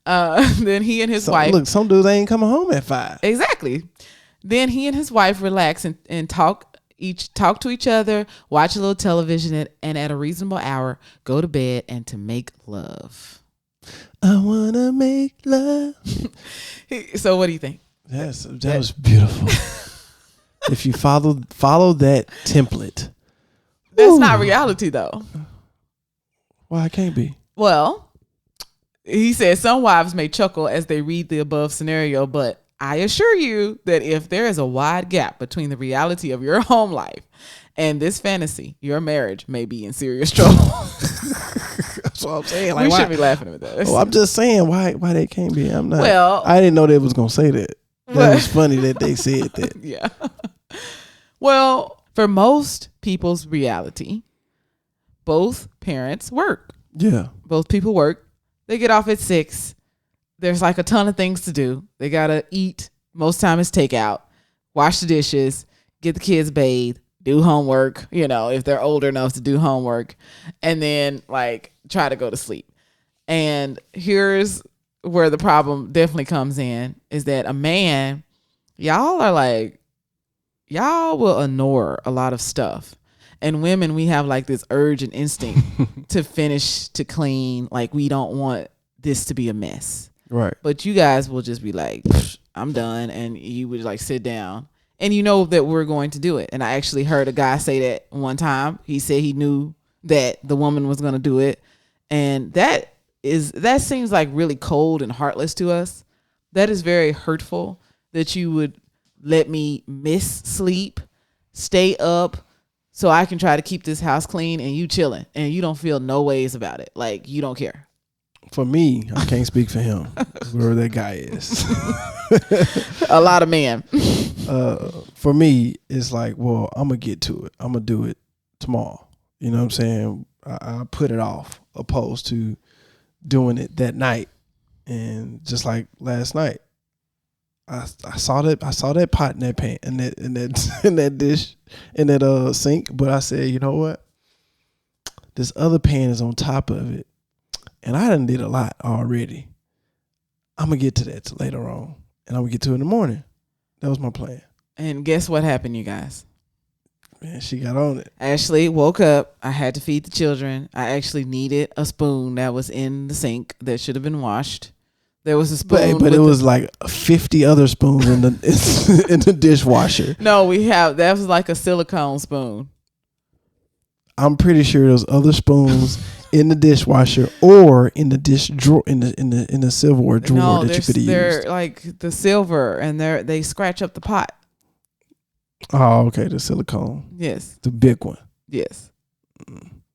S1: Then he and his wife.
S2: Look, some dudes ain't coming home at 5.
S1: Exactly. Then he and his wife relax and talk to each other, watch a little television, and at a reasonable hour, go to bed and to make love.
S2: I wanna make love.
S1: So what do you think?
S2: That was beautiful. If you follow that template.
S1: That's not reality though.
S2: Why it can't be?
S1: Well, he said some wives may chuckle as they read the above scenario, but I assure you that if there is a wide gap between the reality of your home life and this fantasy, your marriage may be in serious trouble.
S2: That's what I'm saying.
S1: Like, we shouldn't be laughing at that.
S2: Well, I'm just saying why they can't be. I'm not.
S1: Well,
S2: I didn't know they was gonna say that. That was funny that they said that.
S1: Yeah. Well, for most people's reality, both parents work.
S2: Yeah.
S1: Both people work. They get off at 6. There's like a ton of things to do. They gotta eat. Most time it's takeout, wash the dishes, get the kids bathed, do homework, if they're older enough to do homework, and then like try to go to sleep. And here's where the problem definitely comes in is that a man, y'all will ignore a lot of stuff. And women, we have like this urge and instinct to finish, to clean. Like we don't want this to be a mess.
S2: Right.
S1: But you guys will just be like, I'm done. And you would like sit down and you know that we're going to do it. And I actually heard a guy say that one time. He said he knew that the woman was going to do it. And that seems like really cold and heartless to us. That is very hurtful that you would let me miss sleep, stay up so I can try to keep this house clean and you chilling and you don't feel no ways about it. Like you don't care.
S2: For me, I can't speak for him, whoever that guy is.
S1: A lot of men.
S2: For me, it's like, well, I'm going to get to it. I'm going to do it tomorrow. You know what I'm saying? I put it off opposed to doing it that night. And just like last night, I saw that pot in that pan in that dish in that sink, but I said, you know what? This other pan is on top of it, and I done did a lot already. I'm gonna get to that later on, and I'm gonna get to it in the morning. That was my plan.
S1: And guess what happened, you guys?
S2: Man, she got on it.
S1: Ashley woke up. I had to feed the children. I actually needed a spoon that was in the sink that should have been washed. There was a spoon,
S2: but it was like 50 other spoons in the dishwasher.
S1: No, that was like a silicone spoon.
S2: I'm pretty sure those other spoons in the dishwasher or in the dish drawer in the silverware drawer that you could have used.
S1: They're like the silver, and they scratch up the pot.
S2: Oh, okay, the silicone.
S1: Yes,
S2: the big one.
S1: Yes,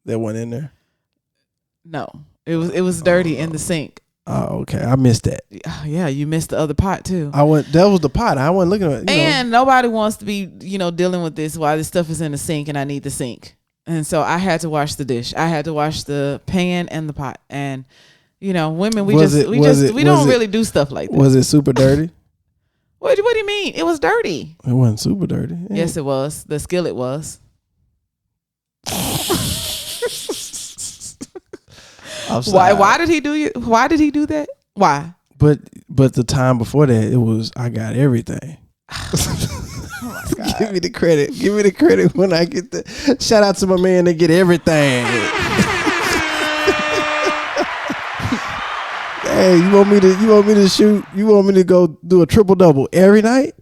S2: that one in there.
S1: No, it was dirty in the sink.
S2: Oh, okay. I missed that.
S1: Yeah, you missed the other pot too.
S2: That was the pot. I wasn't looking at it.
S1: Nobody wants to be, dealing with this while this stuff is in the sink and I need the sink. And so I had to wash the dish. I had to wash the pan and the pot. And, women, we don't really do stuff like that.
S2: Was it super dirty?
S1: What do you mean? It was dirty.
S2: It wasn't super dirty. Yeah.
S1: Yes, it was. The skillet was. Why did he do that? Why?
S2: But the time before that, it was I got everything. Oh my God. Give me the credit when I get the shout out to my man that get everything. Hey, you want me to go do a triple double every night?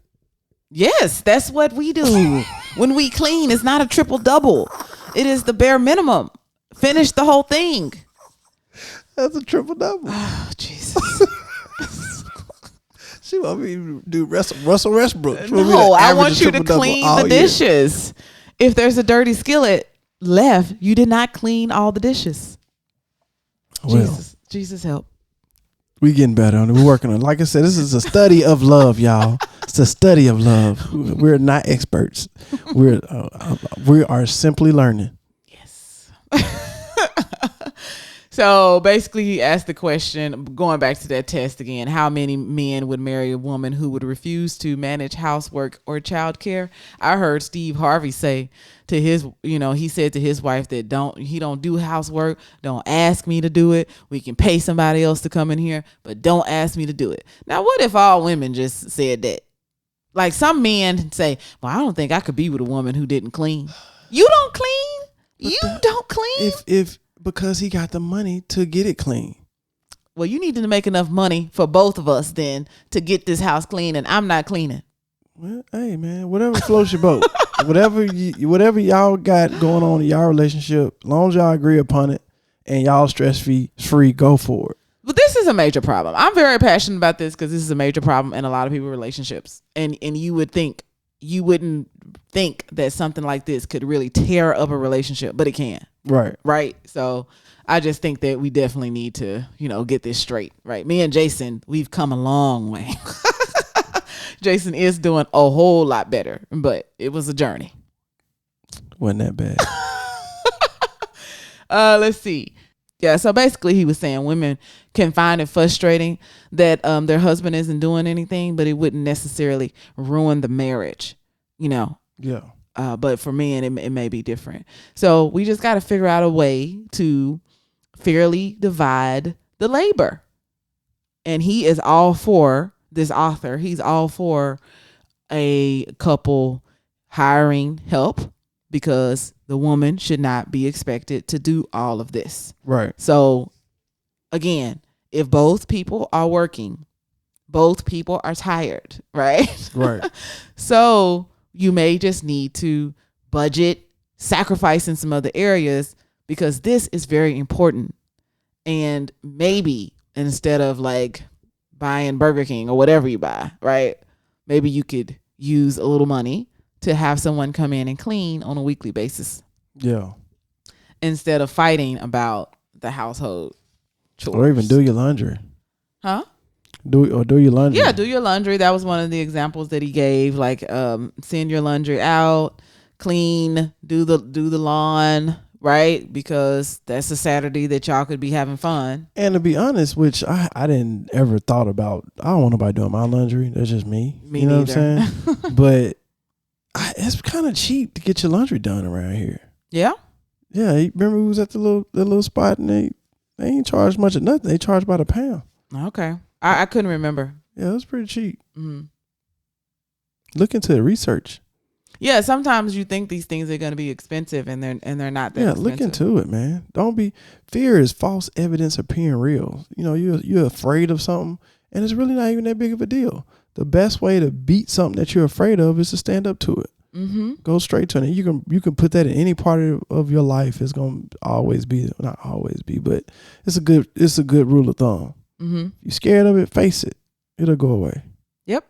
S1: Yes, that's what we do. When we clean, it's not a triple double. It is the bare minimum. Finish the whole thing.
S2: That's a triple double.
S1: Oh, Jesus.
S2: She want me to do Russell Westbrook.
S1: No, I want you to clean the dishes. If there's a dirty skillet left, you did not clean all the dishes.
S2: Well,
S1: Jesus help.
S2: We getting better on it. We're working on it. Like I said, this is a study of love, y'all. It's a study of love. We're not experts. We are simply learning.
S1: Yes. So basically, he asked the question, going back to that test again, how many men would marry a woman who would refuse to manage housework or childcare? I heard Steve Harvey say to his, he said to his wife that he don't do housework. Don't ask me to do it. We can pay somebody else to come in here, but don't ask me to do it. Now, what if all women just said that? Like some men say, well, I don't think I could be with a woman who didn't clean. You don't clean? Don't clean?
S2: If because he got the money to get it clean.
S1: Well, you need to make enough money for both of us then to get this house clean, and I'm not cleaning.
S2: Well, hey man, whatever floats your boat. whatever y'all got going on in y'all relationship, as long as y'all agree upon it and y'all stress free, go for it.
S1: But this is a major problem. I'm very passionate about this because this is a major problem in a lot of people's relationships. And you wouldn't think that something like this could really tear up a relationship, but it can. Right. So I just think that we definitely need to, get this straight. Right. Me and Jason, we've come a long way. Jason is doing a whole lot better, but it was a journey.
S2: Wasn't that bad.
S1: Let's see. Yeah, so basically he was saying women can find it frustrating that their husband isn't doing anything, but it wouldn't necessarily ruin the marriage, Yeah. But for men, it may be different. So we just got to figure out a way to fairly divide the labor. And he is all for, this author, he's all for a couple hiring help, because the woman should not be expected to do all of this.
S2: Right.
S1: So again, if both people are working, both people are tired, right?
S2: Right.
S1: So you may just need to budget, sacrifice in some other areas, because this is very important. And maybe instead of like buying Burger King or whatever you buy, right? Maybe you could use a little money to have someone come in and clean on a weekly basis.
S2: Yeah.
S1: Instead of fighting about the household chores.
S2: Or even do your laundry.
S1: Huh?
S2: Do your laundry.
S1: Yeah, do your laundry. That was one of the examples that he gave. Like, send your laundry out, clean, do the lawn, right? Because that's a Saturday that y'all could be having fun.
S2: And to be honest, which I didn't ever thought about. I don't want nobody doing my laundry. That's just me.
S1: Me
S2: neither.
S1: What I'm
S2: saying? But it's kind of cheap to get your laundry done around here.
S1: Yeah.
S2: Yeah. Remember we was at the little spot and they ain't charged much of nothing. They charged by the pound.
S1: Okay. I couldn't remember.
S2: Yeah, it was pretty cheap.
S1: Mm-hmm.
S2: Look into the research.
S1: Yeah, sometimes you think these things are going to be expensive, and they're not that expensive.
S2: Look into it, man. Don't be. Fear is false evidence appearing real. You're afraid of something, and it's really not even that big of a deal. The best way to beat something that you're afraid of is to stand up to it.
S1: Mm-hmm.
S2: Go straight to it. You can put that in any part of your life. It's gonna always be, not always be, but it's a good rule of thumb.
S1: Mm-hmm.
S2: You're scared of it, face it. It'll go away.
S1: Yep.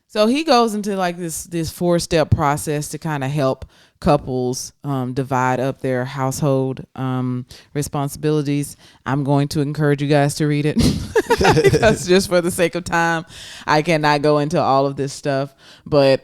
S1: So he goes into like this 4-step process to kind of help couples divide up their household responsibilities. I'm going to encourage you guys to read it because just for the sake of time, I cannot go into all of this stuff. But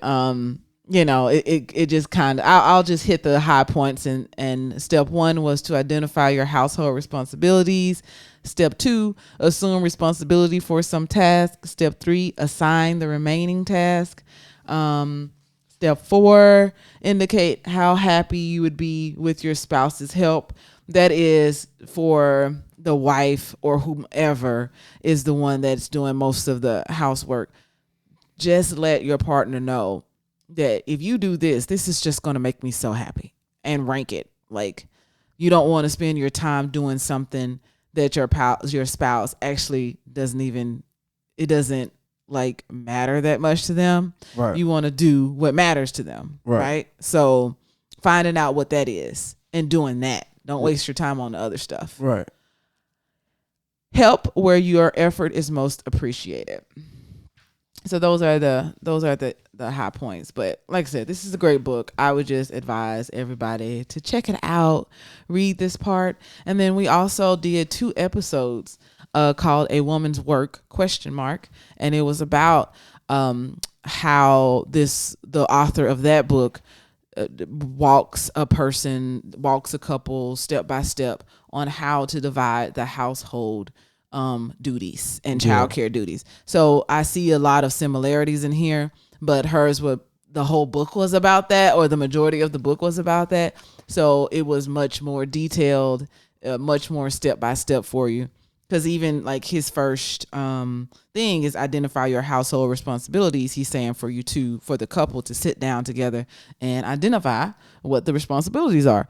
S1: it just kind of, I'll just hit the high points. And step 1 was to identify your household responsibilities. Step 2, assume responsibility for some task. Step 3, assign the remaining task. Step 4, indicate how happy you would be with your spouse's help. That is for the wife or whomever is the one that's doing most of the housework. Just let your partner know that if you do this is just going to make me so happy, and rank it. Like, you don't want to spend your time doing something that your spouse actually doesn't like matter that much to them.
S2: Right.
S1: You want to do what matters to them. Right. So finding out what that is and doing that. Don't waste your time on the other stuff.
S2: Right.
S1: Help where your effort is most appreciated. So those are the high points. But like I said, this is a great book. I would just advise everybody to check it out, read this part. And then we also did 2 episodes called A Woman's Work ? And it was about how the author of that book walks a couple step by step on how to divide the household duties and childcare duties. So I see a lot of similarities in here, but hers the whole book was about that, or the majority of the book was about that. So it was much more detailed, much more step by step for you. Because even like his first thing is identify your household responsibilities. He's saying for the couple to sit down together and identify what the responsibilities are.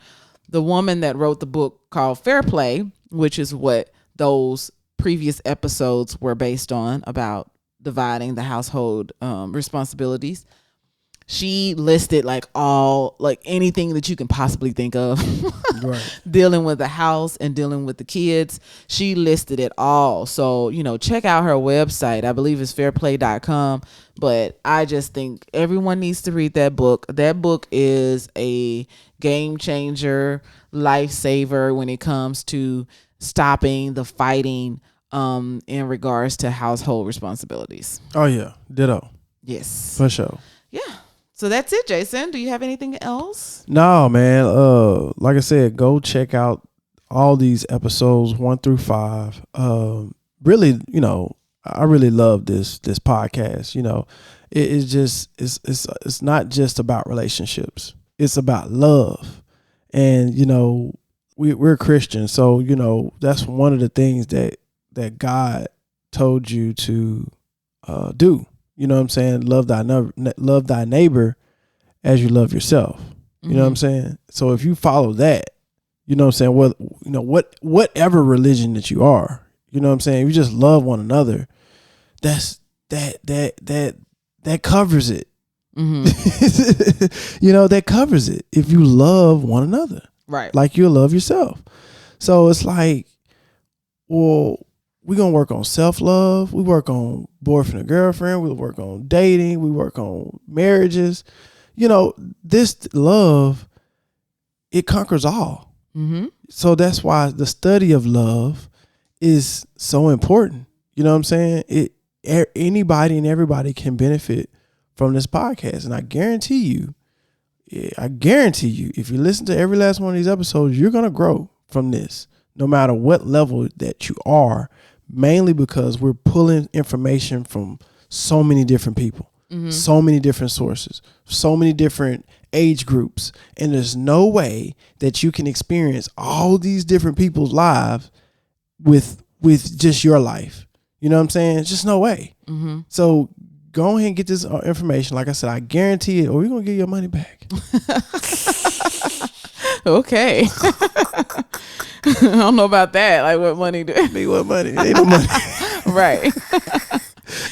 S1: The woman that wrote the book called Fair Play, which is what those previous episodes were based on, about dividing the household responsibilities. She listed anything that you can possibly think of, right, dealing with the house and dealing with the kids. She listed it all. So, check out her website. I believe it's fairplay.com. But I just think everyone needs to read that book. That book is a game changer, lifesaver when it comes to stopping the fighting in regards to household responsibilities.
S2: Oh, yeah. Ditto.
S1: Yes.
S2: For sure.
S1: Yeah. So that's it, Jason. Do you have anything else?
S2: No, man. Like I said, go check out all these episodes 1 through 5. Really, I really love this podcast. It's not just about relationships. It's about love, and we're Christians, so that's one of the things that God told you to do. You know what I'm saying? Love thy neighbor as you love yourself. You know what I'm saying? So if you follow that, you know what I'm saying? Whatever religion that you are, you know what I'm saying? If you just love one another, that covers it. That covers it. If you love one another,
S1: right,
S2: like you love yourself. So it's like, well, we're going to work on self-love. We work on boyfriend and girlfriend. We work on dating. We work on marriages. This love, it conquers all. So that's why the study of love is so important. You know what I'm saying? Anybody and everybody can benefit from this podcast. And I guarantee you, if you listen to every last one of these episodes, you're going to grow from this, no matter what level that you are. Mainly because we're pulling information from so many different people, so many different sources, so many different age groups. And there's no way that you can experience all these different people's lives with just your life. You know what I'm saying? It's just no way. So go ahead and get this information. Like I said, I guarantee it, or we're going to give your money back.
S1: Okay. I don't know about that. Like, what money do
S2: what money? Ain't no money.
S1: Right.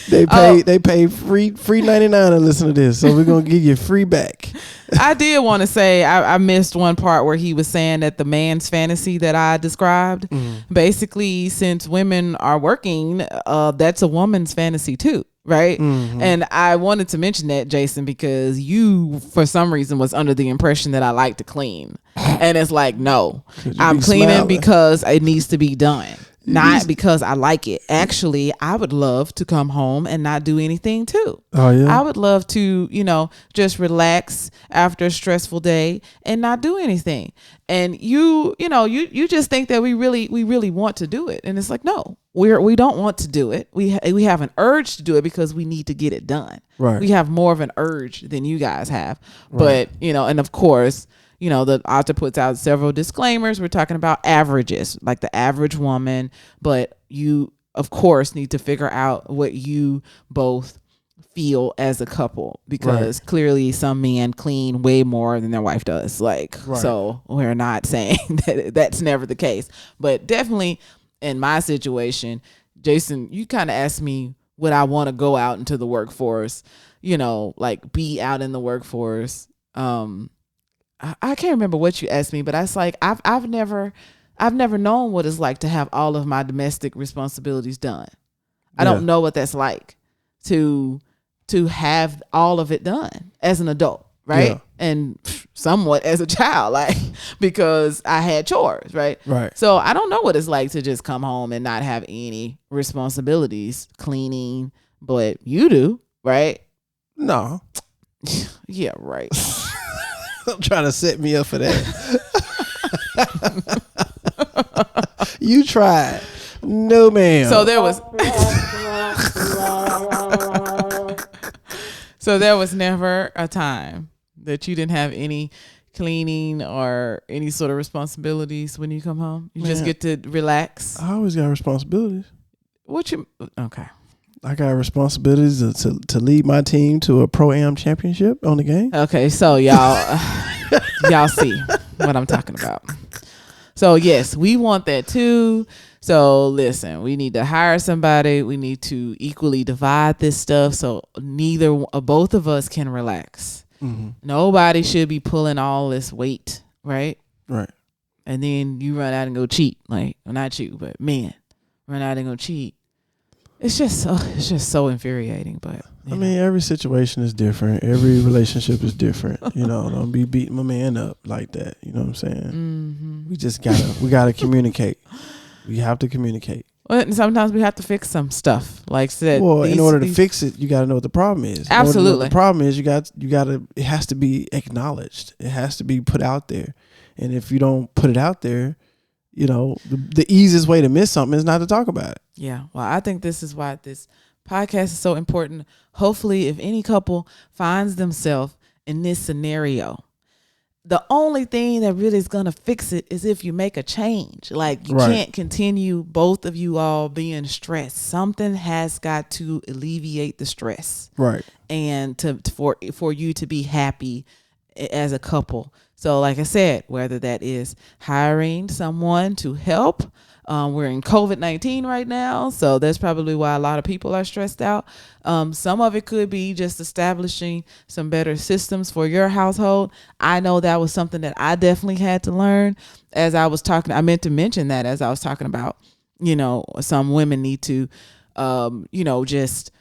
S2: They pay free 99 to listen to this. So we're gonna give you free back.
S1: I did want to say I missed one part where he was saying that the man's fantasy that I described, basically, since women are working, that's a woman's fantasy too. Right. And I wanted to mention that, Jason, because you, for some reason, was under the impression that I like to clean. And it's like, no, I'm cleaning because it needs to be done. Not because I like it. Actually, I would love to come home and not do anything too.
S2: Oh yeah.
S1: I would love to, just relax after a stressful day and not do anything. And you just think that we really want to do it. And it's like, no, we don't want to do it. We have an urge to do it because we need to get it done.
S2: Right.
S1: We have more of an urge than you guys have.
S2: Right.
S1: But, and of course, the author puts out several disclaimers. We're talking about averages, like the average woman, but you, of course, need to figure out what you both feel as a couple, because clearly some men clean way more than their wife does. So we're not saying that that's never the case, but definitely in my situation, Jason, you kind of asked me would I want to go out into the workforce, be out in the workforce. I can't remember what you asked me, but I was like, I've never known what it's like to have all of my domestic responsibilities done. I don't know what that's like. to have all of it done as an adult, right?
S2: Yeah.
S1: And somewhat as a child, like, because I had chores, right?
S2: Right.
S1: So I don't know what it's like to just come home and not have any responsibilities, cleaning, but you do, right?
S2: No.
S1: Yeah, right.
S2: I'm trying to set me up for that. You tried. No, ma'am.
S1: So there was So there was never a time that you didn't have any cleaning or any sort of responsibilities when you come home? You just get to relax?
S2: I always got responsibilities.
S1: Okay.
S2: I got responsibilities to lead my team to a Pro-Am championship on the game.
S1: Okay, so y'all see what I'm talking about. So yes, we want that too. So listen, we need to hire somebody. We need to equally divide this stuff so both of us can relax. Mm-hmm. Nobody should be pulling all this weight, right?
S2: Right.
S1: And then you run out and go cheat. Like, well, not you, but men run out and go cheat. It's just so infuriating. But
S2: I mean, every situation is different. Every relationship is different. Don't be beating my man up like that. You know what I'm saying? Mm-hmm. We gotta communicate. We have to communicate.
S1: Well, and sometimes we have to fix some stuff. Like said,
S2: in order to fix it, you got to know what the problem is.
S1: Absolutely,
S2: the problem is you got to. It has to be acknowledged. It has to be put out there. And if you don't put it out there, the easiest way to miss something is not to talk about it.
S1: Yeah. Well, I think this is why this podcast is so important. Hopefully, if any couple finds themselves in this scenario, the only thing that really is going to fix it is if you make a change. Like, you can't continue both of you all being stressed. Something has got to alleviate the stress.
S2: Right.
S1: And for you to be happy as a couple. So like I said, whether that is hiring someone to help, we're in COVID-19 right now, so that's probably why a lot of people are stressed out. Some of it could be just establishing some better systems for your household. I know that was something that I definitely had to learn as I was talking. I meant to mention that as I was talking about, some women need to, just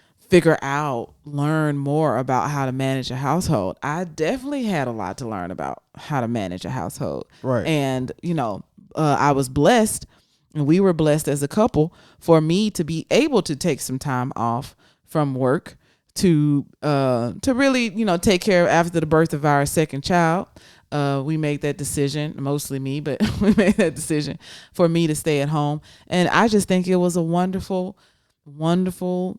S1: learn more about how to manage a household. I definitely had a lot to learn about how to manage a household.
S2: Right.
S1: And, I was blessed, and we were blessed as a couple for me to be able to take some time off from work to really, take care of after the birth of our second child. We made that decision, mostly me, but we made that decision for me to stay at home. And I just think it was a wonderful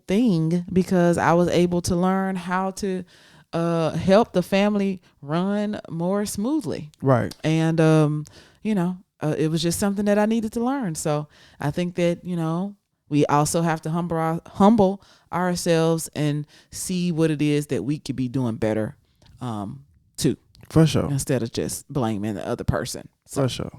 S1: thing because I was able to learn how to help the family run more smoothly.
S2: Right.
S1: And, it was just something that I needed to learn. So I think that, we also have to humble ourselves and see what it is that we could be doing better, too.
S2: For sure.
S1: Instead of just blaming the other person.
S2: For sure.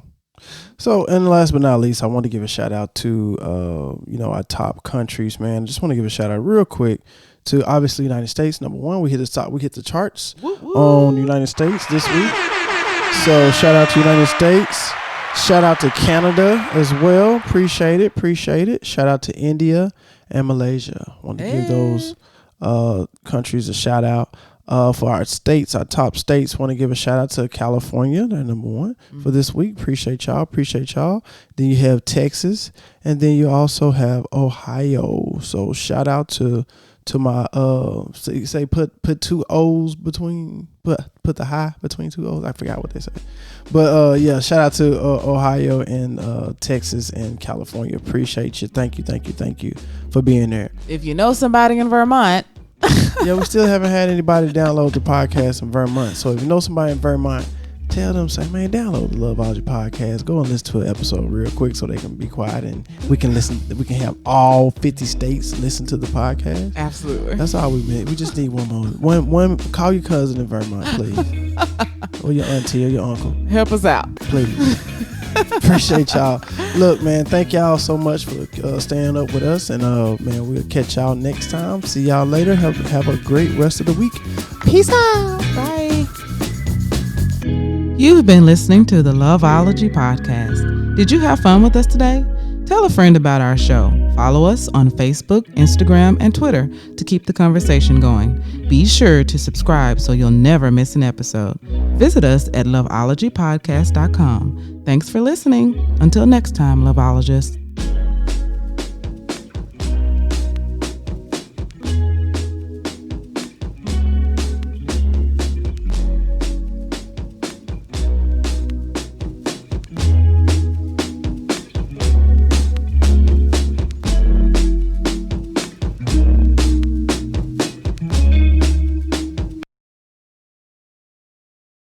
S2: So, and last but not least, I want to give a shout out to, our top countries, man. I just want to give a shout out real quick to obviously United States. Number one, we hit the charts on United States this week. So shout out to United States. Shout out to Canada as well. Appreciate it. Shout out to India and Malaysia. Want to give those countries a shout out. For our states, our top states, want to give a shout out to California. They're number one for this week. Appreciate y'all. Then you have Texas, and then you also have Ohio. So shout out to my put two O's between put the high between two O's. I forgot what they say, but shout out to Ohio and Texas and California. Appreciate you. Thank you for being there.
S1: If you know somebody in Vermont.
S2: Yeah, we still haven't had anybody download the podcast in Vermont. So if you know somebody in Vermont, tell them, say, man, download the Loveology podcast. Go and listen to an episode real quick so they can be quiet and we can listen. We can have all 50 states listen to the podcast.
S1: Absolutely.
S2: That's all we meant. We just need one more. One. Call your cousin in Vermont, please. Or your auntie or your uncle.
S1: Help us out.
S2: Please. Appreciate y'all. Look, man, thank y'all so much for staying up with us, and man, we'll catch y'all next time. See y'all later. Have a great rest of the week. Peace out.
S1: Bye. You've been listening to the Loveology podcast. Did you have fun with us today? Tell a friend about our show. Follow us on Facebook, Instagram, and Twitter to keep the conversation going. Be sure to subscribe so you'll never miss an episode. Visit us at loveologypodcast.com. Thanks for listening. Until next time, Loveologists.